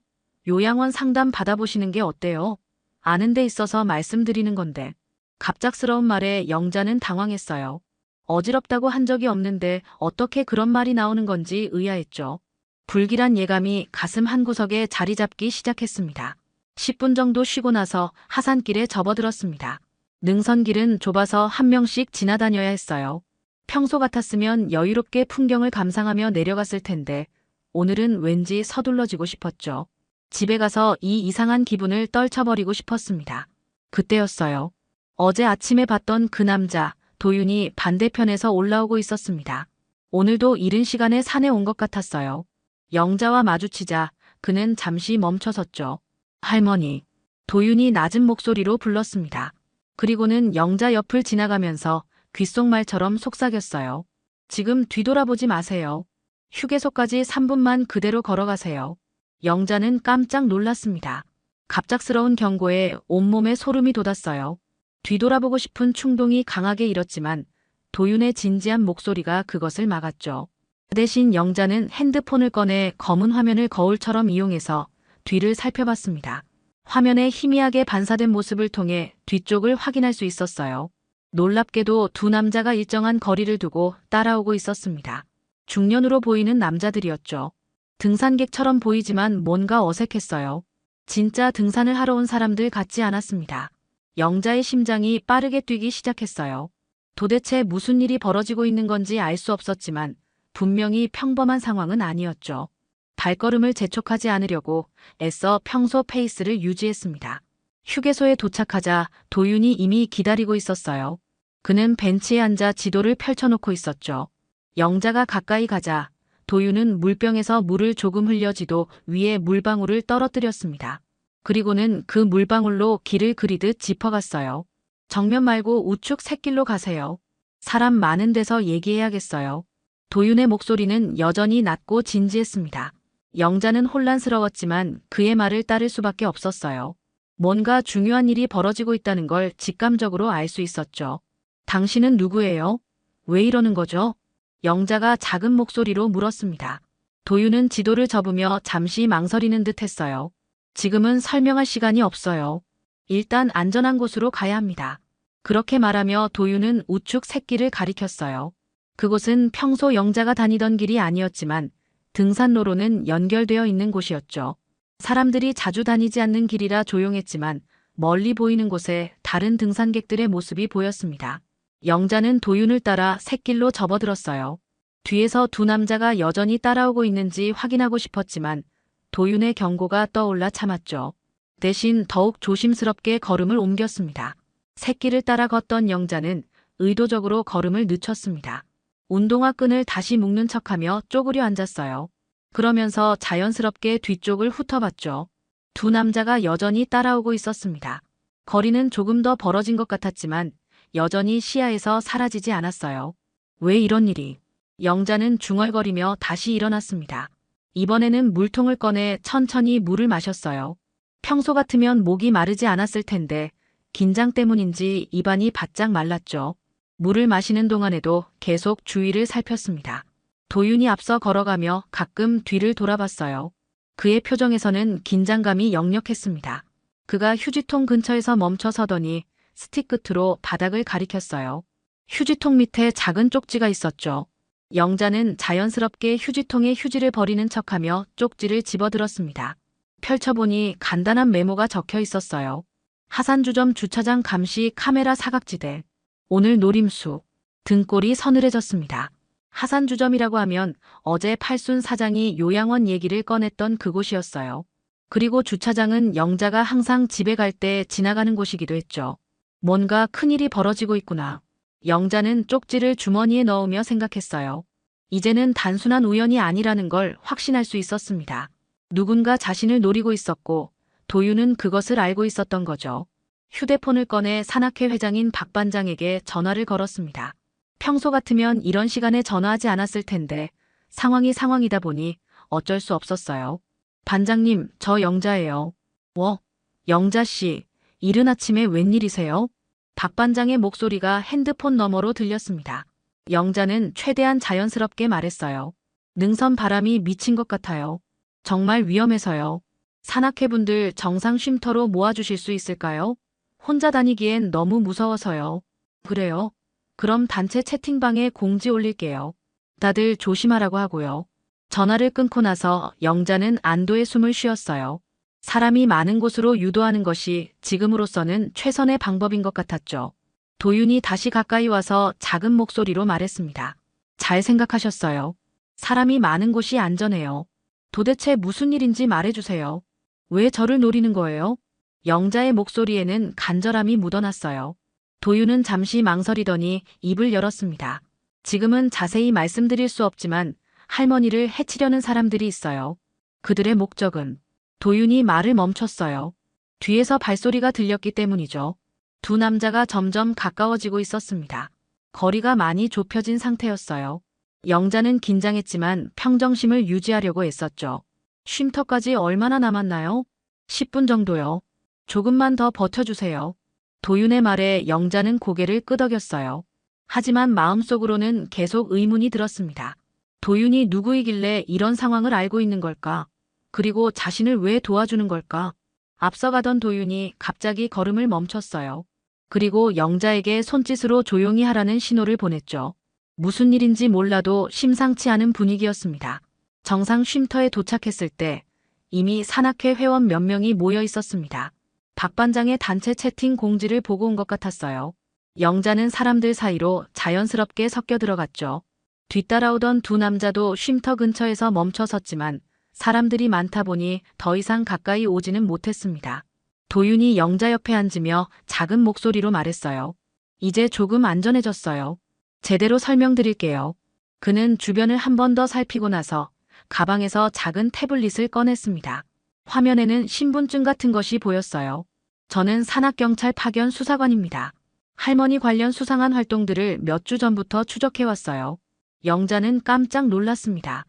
요양원 상담 받아보시는 게 어때요? 아는 데 있어서 말씀드리는 건데. 갑작스러운 말에 영자는 당황했어요. 어지럽다고 한 적이 없는데 어떻게 그런 말이 나오는 건지 의아했죠. 불길한 예감이 가슴 한구석에 자리 잡기 시작했습니다. 10분 정도 쉬고 나서 하산길에 접어들었습니다. 능선길은 좁아서 한 명씩 지나다녀야 했어요. 평소 같았으면 여유롭게 풍경을 감상하며 내려갔을 텐데 오늘은 왠지 서둘러지고 싶었죠. 집에 가서 이 이상한 기분을 떨쳐버리고 싶었습니다. 그때였어요. 어제 아침에 봤던 그 남자, 도윤이 반대편에서 올라오고 있었습니다. 오늘도 이른 시간에 산에 온 것 같았어요. 영자와 마주치자 그는 잠시 멈춰섰죠. 할머니. 도윤이 낮은 목소리로 불렀습니다. 그리고는 영자 옆을 지나가면서 귓속말처럼 속삭였어요. 지금 뒤돌아보지 마세요. 휴게소까지 3분만 그대로 걸어가세요. 영자는 깜짝 놀랐습니다. 갑작스러운 경고에 온몸에 소름이 돋았어요. 뒤돌아보고 싶은 충동이 강하게 일었지만 도윤의 진지한 목소리가 그것을 막았죠. 대신 영자는 핸드폰을 꺼내 검은 화면을 거울처럼 이용해서 뒤를 살펴봤습니다. 화면에 희미하게 반사된 모습을 통해 뒤쪽을 확인할 수 있었어요. 놀랍게도 두 남자가 일정한 거리를 두고 따라오고 있었습니다. 중년으로 보이는 남자들이었죠. 등산객처럼 보이지만 뭔가 어색했어요. 진짜 등산을 하러 온 사람들 같지 않았습니다. 영자의 심장이 빠르게 뛰기 시작했어요. 도대체 무슨 일이 벌어지고 있는 건지 알 수 없었지만 분명히 평범한 상황은 아니었죠. 발걸음을 재촉하지 않으려고 애써 평소 페이스를 유지했습니다. 휴게소에 도착하자 도윤이 이미 기다리고 있었어요. 그는 벤치에 앉아 지도를 펼쳐놓고 있었죠. 영자가 가까이 가자 도윤은 물병에서 물을 조금 흘려 지도 위에 물방울을 떨어뜨렸습니다. 그리고는 그 물방울로 길을 그리듯 짚어갔어요. 정면 말고 우측 샛길로 가세요. 사람 많은 데서 얘기해야겠어요. 도윤의 목소리는 여전히 낮고 진지했습니다. 영자는 혼란스러웠지만 그의 말을 따를 수밖에 없었어요. 뭔가 중요한 일이 벌어지고 있다는 걸 직감적으로 알 수 있었죠. 당신은 누구예요? 왜 이러는 거죠? 영자가 작은 목소리로 물었습니다. 도윤은 지도를 접으며 잠시 망설이는 듯 했어요. 지금은 설명할 시간이 없어요. 일단 안전한 곳으로 가야 합니다. 그렇게 말하며 도윤은 우측 샛길을 가리켰어요. 그곳은 평소 영자가 다니던 길이 아니었지만 등산로로는 연결되어 있는 곳이었죠. 사람들이 자주 다니지 않는 길이라 조용했지만 멀리 보이는 곳에 다른 등산객들의 모습이 보였습니다. 영자는 도윤을 따라 샛길로 접어들었어요. 뒤에서 두 남자가 여전히 따라오고 있는지 확인하고 싶었지만 도윤의 경고가 떠올라 참았죠. 대신 더욱 조심스럽게 걸음을 옮겼습니다. 샛길을 따라 걷던 영자는 의도적으로 걸음을 늦췄습니다. 운동화 끈을 다시 묶는 척하며 쪼그려 앉았어요. 그러면서 자연스럽게 뒤쪽을 훑어봤죠. 두 남자가 여전히 따라오고 있었습니다. 거리는 조금 더 벌어진 것 같았지만 여전히 시야에서 사라지지 않았어요. 왜 이런 일이? 영자는 중얼거리며 다시 일어났습니다. 이번에는 물통을 꺼내 천천히 물을 마셨어요. 평소 같으면 목이 마르지 않았을 텐데 긴장 때문인지 입안이 바짝 말랐죠. 물을 마시는 동안에도 계속 주위를 살폈습니다. 도윤이 앞서 걸어가며 가끔 뒤를 돌아봤어요. 그의 표정에서는 긴장감이 역력했습니다. 그가 휴지통 근처에서 멈춰 서더니 스틱 끝으로 바닥을 가리켰어요. 휴지통 밑에 작은 쪽지가 있었죠. 영자는 자연스럽게 휴지통에 휴지를 버리는 척하며 쪽지를 집어들었습니다. 펼쳐보니 간단한 메모가 적혀 있었어요. 하산주점 주차장 감시 카메라 사각지대. 오늘 노림수. 등골이 서늘해졌습니다. 하산주점이라고 하면 어제 팔순 사장이 요양원 얘기를 꺼냈던 그곳이었어요. 그리고 주차장은 영자가 항상 집에 갈 때 지나가는 곳이기도 했죠. 뭔가 큰일이 벌어지고 있구나. 영자는 쪽지를 주머니에 넣으며 생각했어요. 이제는 단순한 우연이 아니라는 걸 확신할 수 있었습니다. 누군가 자신을 노리고 있었고 도윤은 그것을 알고 있었던 거죠. 휴대폰을 꺼내 산악회 회장인 박 반장에게 전화를 걸었습니다. 평소 같으면 이런 시간에 전화하지 않았을 텐데 상황이다 보니 어쩔 수 없었어요. 반장님, 저 영자예요. 영자씨, 이른 아침에 웬일이세요? 박 반장의 목소리가 핸드폰 너머로 들렸습니다. 영자는 최대한 자연스럽게 말했어요. 능선 바람이 미친 것 같아요. 정말 위험해서요. 산악회분들 정상 쉼터로 모아주실 수 있을까요? 혼자 다니기엔 너무 무서워서요. 그래요? 그럼 단체 채팅방에 공지 올릴게요. 다들 조심하라고 하고요. 전화를 끊고 나서 영자는 안도의 숨을 쉬었어요. 사람이 많은 곳으로 유도하는 것이 지금으로서는 최선의 방법인 것 같았죠. 도윤이 다시 가까이 와서 작은 목소리로 말했습니다. 잘 생각하셨어요. 사람이 많은 곳이 안전해요. 도대체 무슨 일인지 말해주세요. 왜 저를 노리는 거예요? 영자의 목소리에는 간절함이 묻어났어요. 도윤은 잠시 망설이더니 입을 열었습니다. 지금은 자세히 말씀드릴 수 없지만 할머니를 해치려는 사람들이 있어요. 그들의 목적은 도윤이 말을 멈췄어요. 뒤에서 발소리가 들렸기 때문이죠. 두 남자가 점점 가까워지고 있었습니다. 거리가 많이 좁혀진 상태였어요. 영자는 긴장했지만 평정심을 유지하려고 애썼죠. 쉼터까지 얼마나 남았나요? 10분 정도요. 조금만 더 버텨주세요. 도윤의 말에 영자는 고개를 끄덕였어요. 하지만 마음속으로는 계속 의문이 들었습니다. 도윤이 누구이길래 이런 상황을 알고 있는 걸까? 그리고 자신을 왜 도와주는 걸까? 앞서가던 도윤이 갑자기 걸음을 멈췄어요. 그리고 영자에게 손짓으로 조용히 하라는 신호를 보냈죠. 무슨 일인지 몰라도 심상치 않은 분위기였습니다. 정상 쉼터에 도착했을 때 이미 산악회 회원 몇 명이 모여 있었습니다. 박 반장의 단체 채팅 공지를 보고 온 것 같았어요. 영자는 사람들 사이로 자연스럽게 섞여 들어갔죠. 뒤따라오던 두 남자도 쉼터 근처에서 멈춰 섰지만 사람들이 많다 보니 더 이상 가까이 오지는 못했습니다. 도윤이 영자 옆에 앉으며 작은 목소리로 말했어요. 이제 조금 안전해졌어요. 제대로 설명드릴게요. 그는 주변을 한 번 더 살피고 나서 가방에서 작은 태블릿을 꺼냈습니다. 화면에는 신분증 같은 것이 보였어요. 저는 산악경찰 파견 수사관입니다. 할머니 관련 수상한 활동들을 몇 주 전부터 추적해왔어요. 영자는 깜짝 놀랐습니다.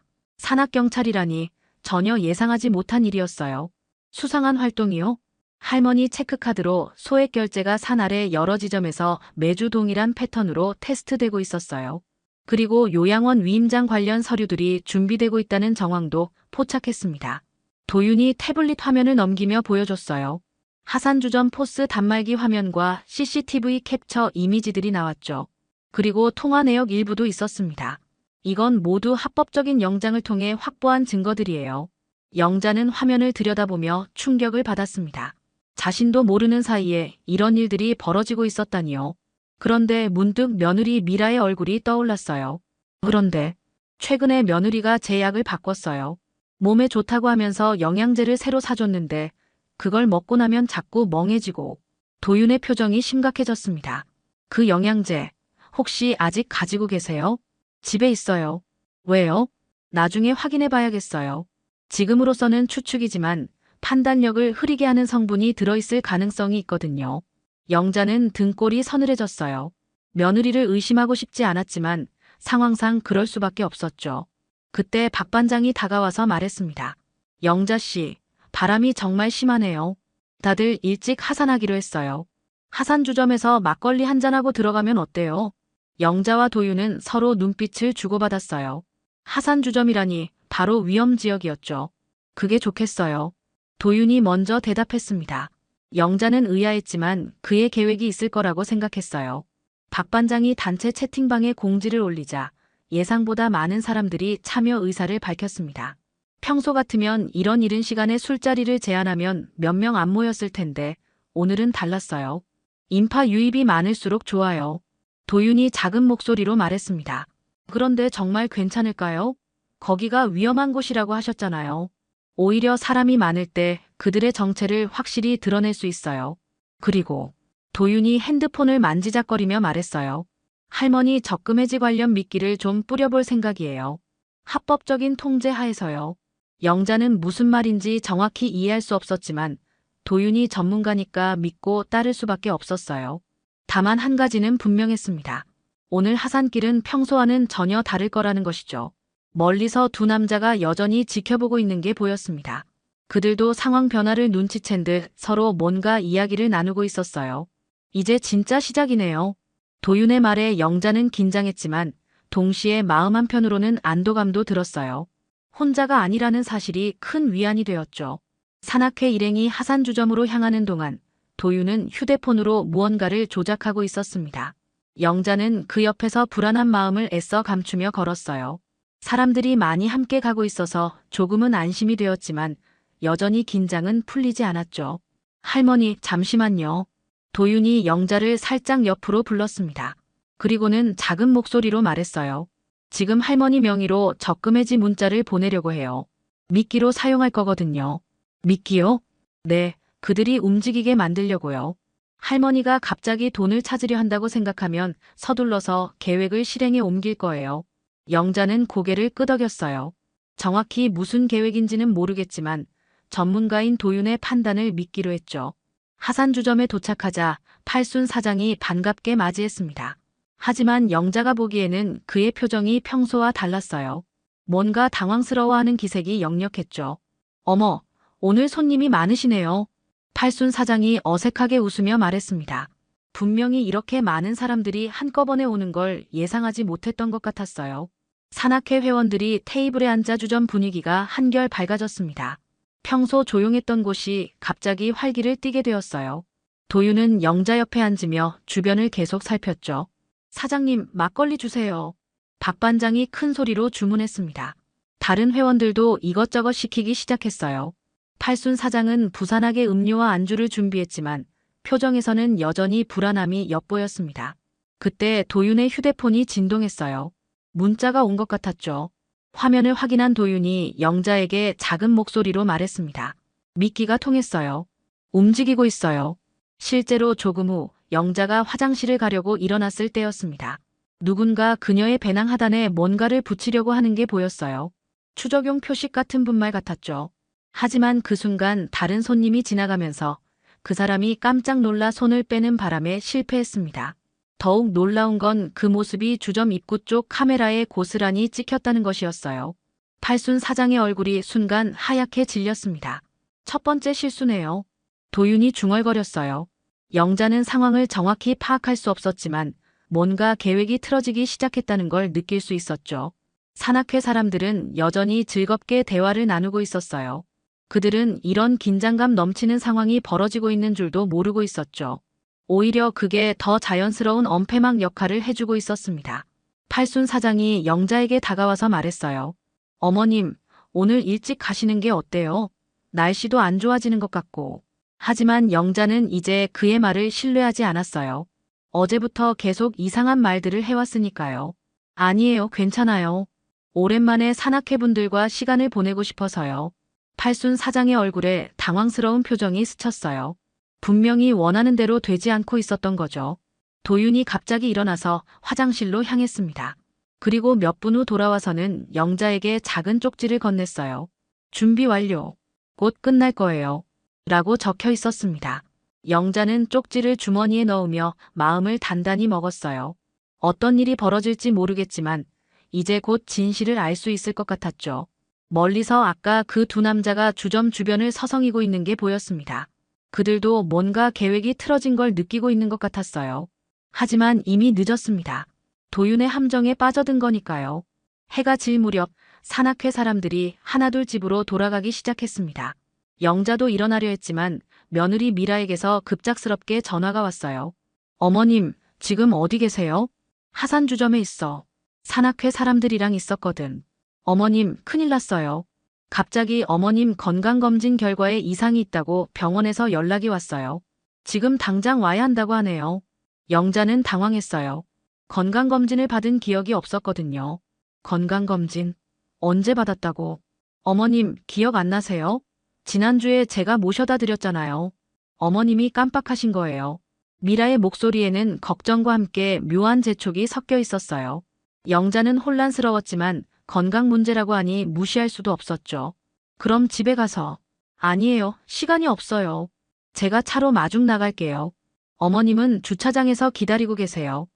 산악경찰이라니 전혀 예상하지 못한 일이었어요. 수상한 활동이요? 할머니 체크카드로 소액 결제가 산 아래 여러 지점에서 매주 동일한 패턴으로 테스트되고 있었어요. 그리고 요양원 위임장 관련 서류들이 준비되고 있다는 정황도 포착했습니다. 도윤이 태블릿 화면을 넘기며 보여줬어요. 하산주점 포스 단말기 화면과 CCTV 캡처 이미지들이 나왔죠. 그리고 통화 내역 일부도 있었습니다. 이건 모두 합법적인 영장을 통해 확보한 증거들이에요. 영자는 화면을 들여다보며 충격을 받았습니다. 자신도 모르는 사이에 이런 일들이 벌어지고 있었다니요. 그런데 문득 며느리 미라의 얼굴이 떠올랐어요. 그런데 최근에 며느리가 제 약을 바꿨어요. 몸에 좋다고 하면서 영양제를 새로 사줬는데 그걸 먹고 나면 자꾸 멍해지고. 도윤의 표정이 심각해졌습니다. 그 영양제 혹시 아직 가지고 계세요? 집에 있어요. 왜요? 나중에 확인해 봐야겠어요. 지금으로서는 추측이지만 판단력을 흐리게 하는 성분이 들어있을 가능성이 있거든요. 영자는 등골이 서늘해졌어요. 며느리를 의심하고 싶지 않았지만 상황상 그럴 수밖에 없었죠. 그때 박 반장이 다가와서 말했습니다. 영자 씨, 바람이 정말 심하네요. 다들 일찍 하산하기로 했어요. 하산주점에서 막걸리 한잔하고 들어가면 어때요? 영자와 도윤은 서로 눈빛을 주고받았어요. 하산주점이라니 바로 위험지역이었죠. 그게 좋겠어요. 도윤이 먼저 대답했습니다. 영자는 의아했지만 그의 계획이 있을 거라고 생각했어요. 박 반장이 단체 채팅방에 공지를 올리자 예상보다 많은 사람들이 참여 의사를 밝혔습니다. 평소 같으면 이런 이른 시간에 술자리를 제안하면 몇 명 안 모였을 텐데 오늘은 달랐어요. 인파 유입이 많을수록 좋아요. 도윤이 작은 목소리로 말했습니다. 그런데 정말 괜찮을까요? 거기가 위험한 곳이라고 하셨잖아요. 오히려 사람이 많을 때 그들의 정체를 확실히 드러낼 수 있어요. 그리고 도윤이 핸드폰을 만지작거리며 말했어요. 할머니 적금해지 관련 미끼를 좀 뿌려볼 생각이에요. 합법적인 통제 하에서요. 영자는 무슨 말인지 정확히 이해할 수 없었지만 도윤이 전문가니까 믿고 따를 수밖에 없었어요. 다만 한 가지는 분명했습니다. 오늘 하산길은 평소와는 전혀 다를 거라는 것이죠. 멀리서 두 남자가 여전히 지켜보고 있는 게 보였습니다. 그들도 상황 변화를 눈치챈 듯 서로 뭔가 이야기를 나누고 있었어요. 이제 진짜 시작이네요. 도윤의 말에 영자는 긴장했지만 동시에 마음 한편으로는 안도감도 들었어요. 혼자가 아니라는 사실이 큰 위안이 되었죠. 산악회 일행이 하산주점으로 향하는 동안 도윤은 휴대폰으로 무언가를 조작하고 있었습니다. 영자는 그 옆에서 불안한 마음을 애써 감추며 걸었어요. 사람들이 많이 함께 가고 있어서 조금은 안심이 되었지만 여전히 긴장은 풀리지 않았죠. 할머니, 잠시만요. 도윤이 영자를 살짝 옆으로 불렀습니다. 그리고는 작은 목소리로 말했어요. 지금 할머니 명의로 적금해지 문자를 보내려고 해요. 미끼로 사용할 거거든요. 미끼요? 네, 그들이 움직이게 만들려고요. 할머니가 갑자기 돈을 찾으려 한다고 생각하면 서둘러서 계획을 실행에 옮길 거예요. 영자는 고개를 끄덕였어요. 정확히 무슨 계획인지는 모르겠지만 전문가인 도윤의 판단을 믿기로 했죠. 하산주점에 도착하자 팔순 사장이 반갑게 맞이했습니다. 하지만 영자가 보기에는 그의 표정이 평소와 달랐어요. 뭔가 당황스러워하는 기색이 역력했죠. 어머, 오늘 손님이 많으시네요. 팔순 사장이 어색하게 웃으며 말했습니다. 분명히 이렇게 많은 사람들이 한꺼번에 오는 걸 예상하지 못했던 것 같았어요. 산악회 회원들이 테이블에 앉아 주전 분위기가 한결 밝아졌습니다. 평소 조용했던 곳이 갑자기 활기를 띠게 되었어요. 도윤은 영자 옆에 앉으며 주변을 계속 살폈죠. 사장님, 막걸리 주세요. 박 반장이 큰 소리로 주문했습니다. 다른 회원들도 이것저것 시키기 시작했어요. 팔순 사장은 부산하게 음료와 안주를 준비했지만 표정에서는 여전히 불안함이 엿보였습니다. 그때 도윤의 휴대폰이 진동했어요. 문자가 온 것 같았죠. 화면을 확인한 도윤이 영자에게 작은 목소리로 말했습니다. 미끼가 통했어요. 움직이고 있어요. 실제로 조금 후 영자가 화장실을 가려고 일어났을 때였습니다. 누군가 그녀의 배낭 하단에 뭔가를 붙이려고 하는 게 보였어요. 추적용 표식 같은 분말 같았죠. 하지만 그 순간 다른 손님이 지나가면서 그 사람이 깜짝 놀라 손을 빼는 바람에 실패했습니다. 더욱 놀라운 건 그 모습이 주점 입구 쪽 카메라에 고스란히 찍혔다는 것이었어요. 팔순 사장의 얼굴이 순간 하얗게 질렸습니다. 첫 번째 실수네요. 도윤이 중얼거렸어요. 영자는 상황을 정확히 파악할 수 없었지만 뭔가 계획이 틀어지기 시작했다는 걸 느낄 수 있었죠. 산악회 사람들은 여전히 즐겁게 대화를 나누고 있었어요. 그들은 이런 긴장감 넘치는 상황이 벌어지고 있는 줄도 모르고 있었죠. 오히려 그게 더 자연스러운 엄폐막 역할을 해주고 있었습니다. 팔순 사장이 영자에게 다가와서 말했어요. 어머님, 오늘 일찍 가시는 게 어때요? 날씨도 안 좋아지는 것 같고. 하지만 영자는 이제 그의 말을 신뢰하지 않았어요. 어제부터 계속 이상한 말들을 해왔으니까요. 아니에요, 괜찮아요. 오랜만에 산악회분들과 시간을 보내고 싶어서요. 팔순 사장의 얼굴에 당황스러운 표정이 스쳤어요. 분명히 원하는 대로 되지 않고 있었던 거죠. 도윤이 갑자기 일어나서 화장실로 향했습니다. 그리고 몇 분 후 돌아와서는 영자에게 작은 쪽지를 건넸어요. 준비 완료. 곧 끝날 거예요. 라고 적혀 있었습니다. 영자는 쪽지를 주머니에 넣으며 마음을 단단히 먹었어요. 어떤 일이 벌어질지 모르겠지만 이제 곧 진실을 알 수 있을 것 같았죠. 멀리서 아까 그 두 남자가 주점 주변을 서성이고 있는 게 보였습니다. 그들도 뭔가 계획이 틀어진 걸 느끼고 있는 것 같았어요. 하지만 이미 늦었습니다. 도윤의 함정에 빠져든 거니까요. 해가 질 무렵 산악회 사람들이 하나둘 집으로 돌아가기 시작했습니다. 영자도 일어나려 했지만 며느리 미라에게서 급작스럽게 전화가 왔어요. 어머님, 지금 어디 계세요? 하산주점에 있어. 산악회 사람들이랑 있었거든. 어머님, 큰일 났어요. 갑자기 어머님 건강검진 결과에 이상이 있다고 병원에서 연락이 왔어요. 지금 당장 와야 한다고 하네요. 영자는 당황했어요. 건강검진을 받은 기억이 없었거든요. 건강검진? 언제 받았다고? 어머님, 기억 안 나세요? 지난주에 제가 모셔다 드렸잖아요. 어머님이 깜빡하신 거예요. 미라의 목소리에는 걱정과 함께 묘한 재촉이 섞여 있었어요. 영자는 혼란스러웠지만 건강 문제라고 하니 무시할 수도 없었죠. 그럼 집에 가서. 아니에요. 시간이 없어요. 제가 차로 마중 나갈게요. 어머님은 주차장에서 기다리고 계세요.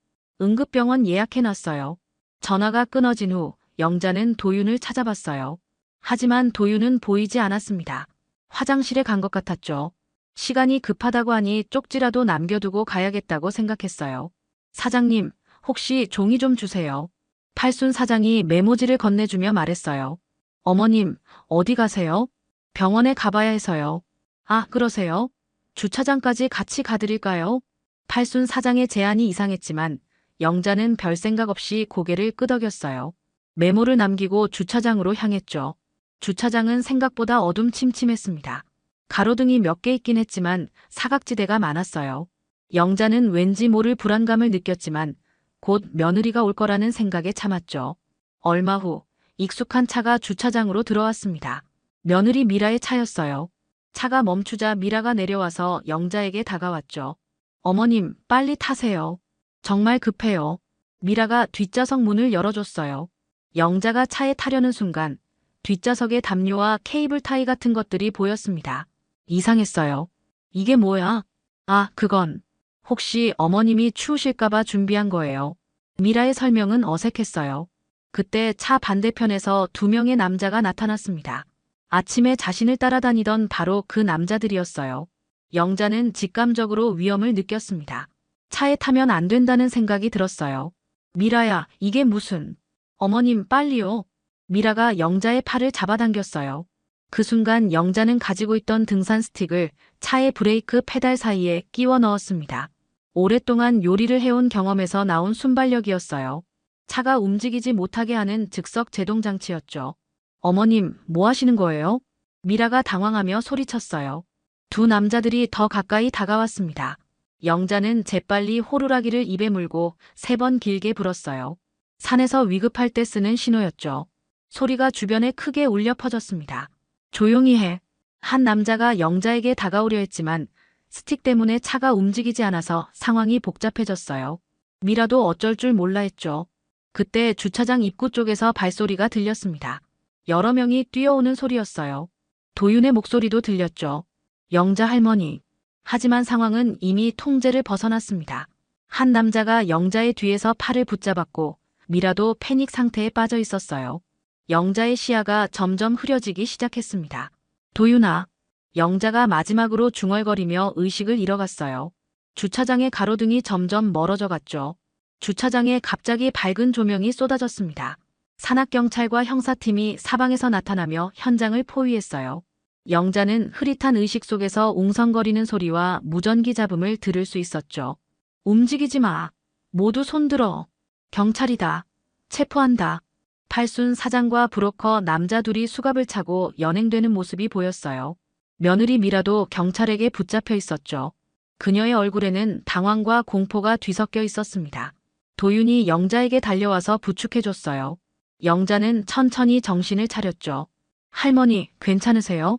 응급병원 예약해놨어요. 전화가 끊어진 후 영자는 도윤을 찾아봤어요. 하지만 도윤은 보이지 않았습니다. 화장실에 간 것 같았죠. 시간이 급하다고 하니 쪽지라도 남겨두고 가야겠다고 생각했어요. 사장님, 혹시 종이 좀 주세요. 팔순 사장이 메모지를 건네주며 말했어요. 어머님, 어디 가세요? 병원에 가봐야 해서요. 아, 그러세요? 주차장까지 같이 가드릴까요? 팔순 사장의 제안이 이상했지만 영자는 별 생각 없이 고개를 끄덕였어요. 메모를 남기고 주차장으로 향했죠. 주차장은 생각보다 어둠침침했습니다. 가로등이 몇 개 있긴 했지만 사각지대가 많았어요. 영자는 왠지 모를 불안감을 느꼈지만 곧 며느리가 올 거라는 생각에 참았죠. 얼마 후 익숙한 차가 주차장으로 들어왔습니다. 며느리 미라의 차였어요. 차가 멈추자 미라가 내려와서 영자에게 다가왔죠. 어머님, 빨리 타세요. 정말 급해요. 미라가 뒷좌석 문을 열어줬어요. 영자가 차에 타려는 순간 뒷좌석에 담요와 케이블 타이 같은 것들이 보였습니다. 이상했어요. 이게 뭐야? 아, 그건 혹시 어머님이 추우실까봐 준비한 거예요. 미라의 설명은 어색했어요. 그때 차 반대편에서 두 명의 남자가 나타났습니다. 아침에 자신을 따라다니던 바로 그 남자들이었어요. 영자는 직감적으로 위험을 느꼈습니다. 차에 타면 안 된다는 생각이 들었어요. 미라야, 이게 무슨... 어머님, 빨리요. 미라가 영자의 팔을 잡아당겼어요. 그 순간 영자는 가지고 있던 등산 스틱을 차의 브레이크 페달 사이에 끼워 넣었습니다. 오랫동안 요리를 해온 경험에서 나온 순발력이었어요. 차가 움직이지 못하게 하는 즉석 제동 장치였죠. 어머님, 뭐 하시는 거예요? 미라가 당황하며 소리쳤어요. 두 남자들이 더 가까이 다가왔습니다. 영자는 재빨리 호루라기를 입에 물고 3번 길게 불었어요. 산에서 위급할 때 쓰는 신호였죠. 소리가 주변에 크게 울려 퍼졌습니다. 조용히 해. 한 남자가 영자에게 다가오려 했지만 스틱 때문에 차가 움직이지 않아서 상황이 복잡해졌어요. 미라도 어쩔 줄 몰라 했죠. 그때 주차장 입구 쪽에서 발소리가 들렸습니다. 여러 명이 뛰어오는 소리였어요. 도윤의 목소리도 들렸죠. 영자 할머니. 하지만 상황은 이미 통제를 벗어났습니다. 한 남자가 영자의 뒤에서 팔을 붙잡았고 미라도 패닉 상태에 빠져 있었어요. 영자의 시야가 점점 흐려지기 시작했습니다. 도윤아. 영자가 마지막으로 중얼거리며 의식을 잃어갔어요. 주차장의 가로등이 점점 멀어져 갔죠. 주차장에 갑자기 밝은 조명이 쏟아졌습니다. 산악경찰과 형사팀이 사방에서 나타나며 현장을 포위했어요. 영자는 흐릿한 의식 속에서 웅성거리는 소리와 무전기 잡음을 들을 수 있었죠. 움직이지 마. 모두 손들어. 경찰이다. 체포한다. 팔순 사장과 브로커 남자 둘이 수갑을 차고 연행되는 모습이 보였어요. 며느리 미라도 경찰에게 붙잡혀 있었죠. 그녀의 얼굴에는 당황과 공포가 뒤섞여 있었습니다. 도윤이 영자에게 달려와서 부축해줬어요. 영자는 천천히 정신을 차렸죠. 할머니, 괜찮으세요?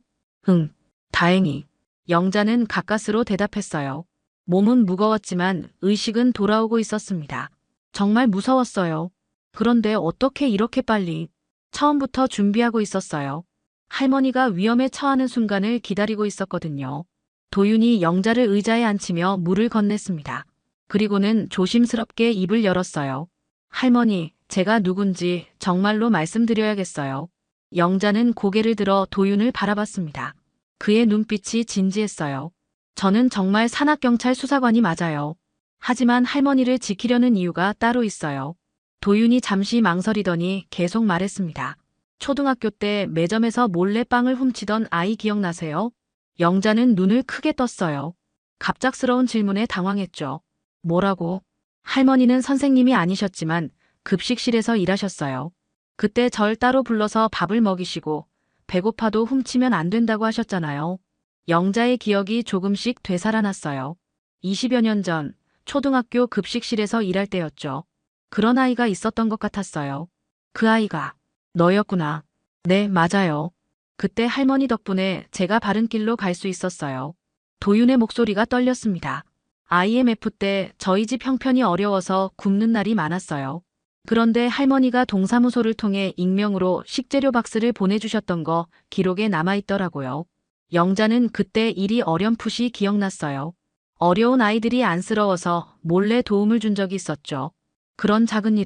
응, 다행히. 영자는 가까스로 대답했어요. 몸은 무거웠지만 의식은 돌아오고 있었습니다. 정말 무서웠어요. 그런데 어떻게 이렇게 빨리? 처음부터 준비하고 있었어요. 할머니가 위험에 처하는 순간을 기다리고 있었거든요. 도윤이 영자를 의자에 앉히며 물을 건넸습니다. 그리고는 조심스럽게 입을 열었어요. 할머니, 제가 누군지 정말로 말씀드려야겠어요. 영자는 고개를 들어 도윤을 바라봤습니다. 그의 눈빛이 진지했어요. 저는 정말 산악경찰 수사관이 맞아요. 하지만 할머니를 지키려는 이유가 따로 있어요. 도윤이 잠시 망설이더니 계속 말했습니다. 초등학교 때 매점에서 몰래 빵을 훔치던 아이 기억나세요? 영자는 눈을 크게 떴어요. 갑작스러운 질문에 당황했죠. 뭐라고? 할머니는 선생님이 아니셨지만 급식실에서 일하셨어요. 그때 절 따로 불러서 밥을 먹이시고 배고파도 훔치면 안 된다고 하셨잖아요. 영자의 기억이 조금씩 되살아났어요. 20여 년 전 초등학교 급식실에서 일할 때였죠. 그런 아이가 있었던 것 같았어요. 그 아이가 너였구나. 네, 맞아요. 그때 할머니 덕분에 제가 바른 길로 갈 수 있었어요. 도윤의 목소리가 떨렸습니다. IMF 때 저희 집 형편이 어려워서 굶는 날이 많았어요. 그런데 할머니가 동사무소를 통해 익명으로 식재료 박스를 보내주셨던 거 기록에 남아있더라고요. 영자는 그때 일이 어렴풋이 기억났어요. 어려운 아이들이 안쓰러워서 몰래 도움을 준 적이 있었죠. 그런 작은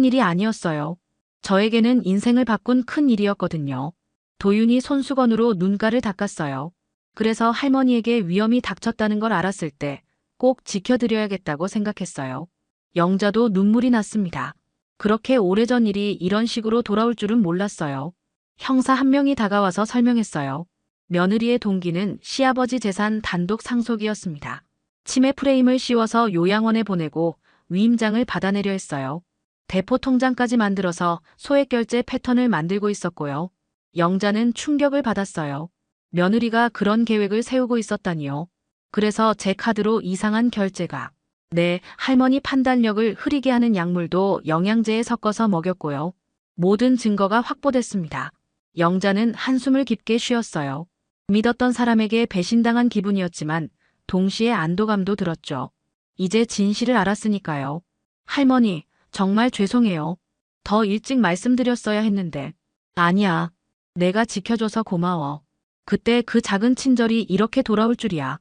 일이 아니었어요. 저에게는 인생을 바꾼 큰 일이었거든요. 도윤이 손수건으로 눈가를 닦았어요. 그래서 할머니에게 위험이 닥쳤다는 걸 알았을 때 꼭 지켜드려야겠다고 생각했어요. 영자도 눈물이 났습니다. 그렇게 오래전 일이 이런 식으로 돌아올 줄은 몰랐어요. 형사 한 명이 다가와서 설명했어요. 며느리의 동기는 시아버지 재산 단독 상속이었습니다. 치매 프레임을 씌워서 요양원에 보내고 위임장을 받아내려 했어요. 대포 통장까지 만들어서 소액 결제 패턴을 만들고 있었고요. 영자는 충격을 받았어요. 며느리가 그런 계획을 세우고 있었다니요. 그래서 제 카드로 이상한 결제가. 네, 할머니 판단력을 흐리게 하는 약물도 영양제에 섞어서 먹였고요. 모든 증거가 확보됐습니다. 영자는 한숨을 깊게 쉬었어요. 믿었던 사람에게 배신당한 기분이었지만 동시에 안도감도 들었죠. 이제 진실을 알았으니까요. 할머니, 정말 죄송해요. 더 일찍 말씀드렸어야 했는데. 아니야. 내가 지켜줘서 고마워. 그때 그 작은 친절이 이렇게 돌아올 줄이야.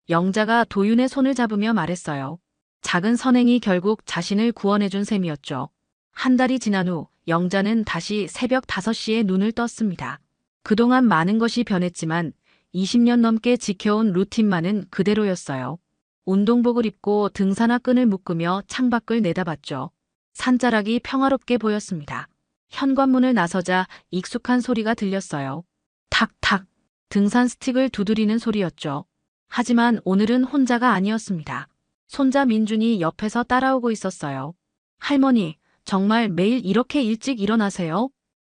영자가 도윤의 손을 잡으며 말했어요. 작은 선행이 결국 자신을 구원해준 셈이었죠. 한 달이 지난 후 영자는 다시 새벽 5시에 눈을 떴습니다. 그동안 많은 것이 변했지만 20년 넘게 지켜온 루틴만은 그대로였어요. 운동복을 입고 등산화 끈을 묶으며 창밖을 내다봤죠. 산자락이 평화롭게 보였습니다. 현관문을 나서자 익숙한 소리가 들렸어요. 탁탁. 등산 스틱을 두드리는 소리였죠. 하지만 오늘은 혼자가 아니었습니다. 손자 민준이 옆에서 따라오고 있었어요. 할머니, 정말 매일 이렇게 일찍 일어나세요?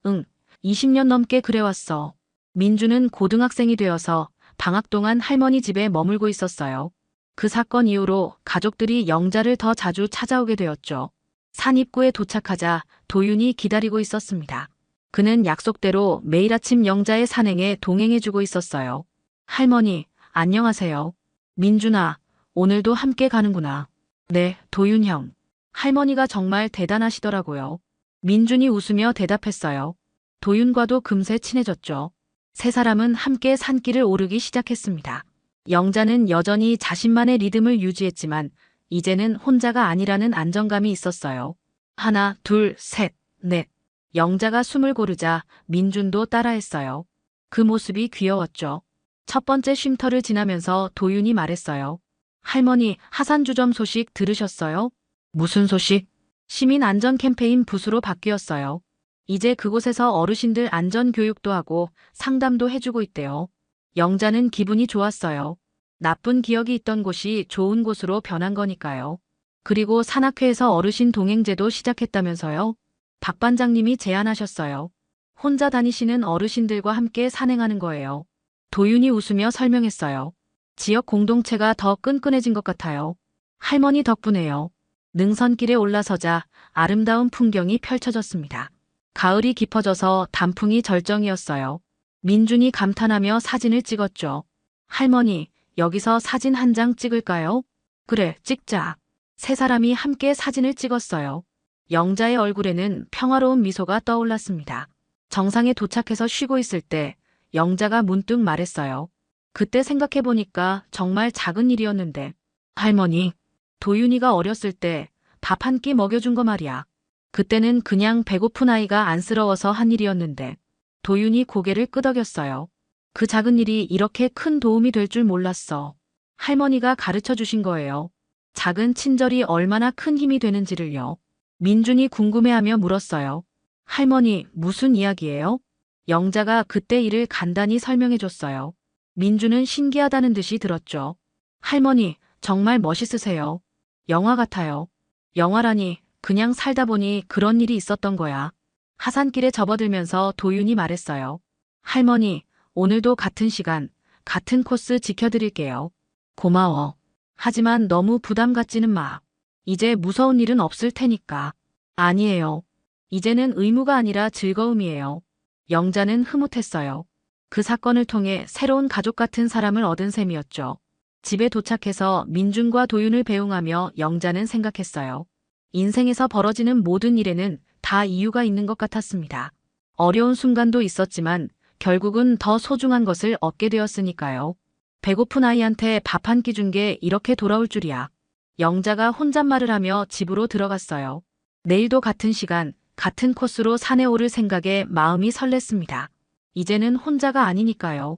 응, 20년 넘게 그래왔어. 민준은 고등학생이 되어서 방학 동안 할머니 집에 머물고 있었어요. 그 사건 이후로 가족들이 영자를 더 자주 찾아오게 되었죠. 산 입구에 도착하자 도윤이 기다리고 있었습니다. 그는 약속대로 매일 아침 영자의 산행에 동행해주고 있었어요. 할머니, 안녕하세요. 민준아, 오늘도 함께 가는구나. 네, 도윤 형. 할머니가 정말 대단하시더라고요. 민준이 웃으며 대답했어요. 도윤과도 금세 친해졌죠. 세 사람은 함께 산길을 오르기 시작했습니다. 영자는 여전히 자신만의 리듬을 유지했지만 이제는 혼자가 아니라는 안정감이 있었어요. 하나, 둘, 셋, 넷. 영자가 숨을 고르자 민준도 따라했어요. 그 모습이 귀여웠죠. 첫 번째 쉼터를 지나면서 도윤이 말했어요. 할머니, 하산주점 소식 들으셨어요? 무슨 소식? 시민 안전 캠페인 부수로 바뀌었어요. 이제 그곳에서 어르신들 안전 교육도 하고 상담도 해주고 있대요. 영자는 기분이 좋았어요. 나쁜 기억이 있던 곳이 좋은 곳으로 변한 거니까요. 그리고 산악회에서 어르신 동행제도 시작했다면서요? 박 반장님이 제안하셨어요. 혼자 다니시는 어르신들과 함께 산행하는 거예요. 도윤이 웃으며 설명했어요. 지역 공동체가 더 끈끈해진 것 같아요. 할머니 덕분에요. 능선길에 올라서자 아름다운 풍경이 펼쳐졌습니다. 가을이 깊어져서 단풍이 절정이었어요. 민준이 감탄하며 사진을 찍었죠. 할머니, 여기서 사진 한 장 찍을까요? 그래, 찍자. 세 사람이 함께 사진을 찍었어요. 영자의 얼굴에는 평화로운 미소가 떠올랐습니다. 정상에 도착해서 쉬고 있을 때 영자가 문득 말했어요. 그때 생각해보니까 정말 작은 일이었는데. 할머니, 도윤이가 어렸을 때 밥 한 끼 먹여준 거 말이야. 그때는 그냥 배고픈 아이가 안쓰러워서 한 일이었는데. 도윤이 고개를 끄덕였어요. 그 작은 일이 이렇게 큰 도움이 될 줄 몰랐어. 할머니가 가르쳐 주신 거예요. 작은 친절이 얼마나 큰 힘이 되는지를요. 민준이 궁금해하며 물었어요. 할머니, 무슨 이야기예요? 영자가 그때 일을 간단히 설명해 줬어요. 민준은 신기하다는 듯이 들었죠. 할머니, 정말 멋있으세요. 영화 같아요. 영화라니, 그냥 살다 보니 그런 일이 있었던 거야. 하산길에 접어들면서 도윤이 말했어요. 할머니, 오늘도 같은 시간, 같은 코스 지켜드릴게요. 고마워. 하지만 너무 부담 갖지는 마. 이제 무서운 일은 없을 테니까. 아니에요. 이제는 의무가 아니라 즐거움이에요. 영자는 흐뭇했어요. 그 사건을 통해 새로운 가족 같은 사람을 얻은 셈이었죠. 집에 도착해서 민준과 도윤을 배웅하며 영자는 생각했어요. 인생에서 벌어지는 모든 일에는 다 이유가 있는 것 같았습니다. 어려운 순간도 있었지만 결국은 더 소중한 것을 얻게 되었으니까요. 배고픈 아이한테 밥 한 끼 준 게 이렇게 돌아올 줄이야. 영자가 혼잣말을 하며 집으로 들어갔어요. 내일도 같은 시간, 같은 코스로 산에 오를 생각에 마음이 설렜습니다. 이제는 혼자가 아니니까요.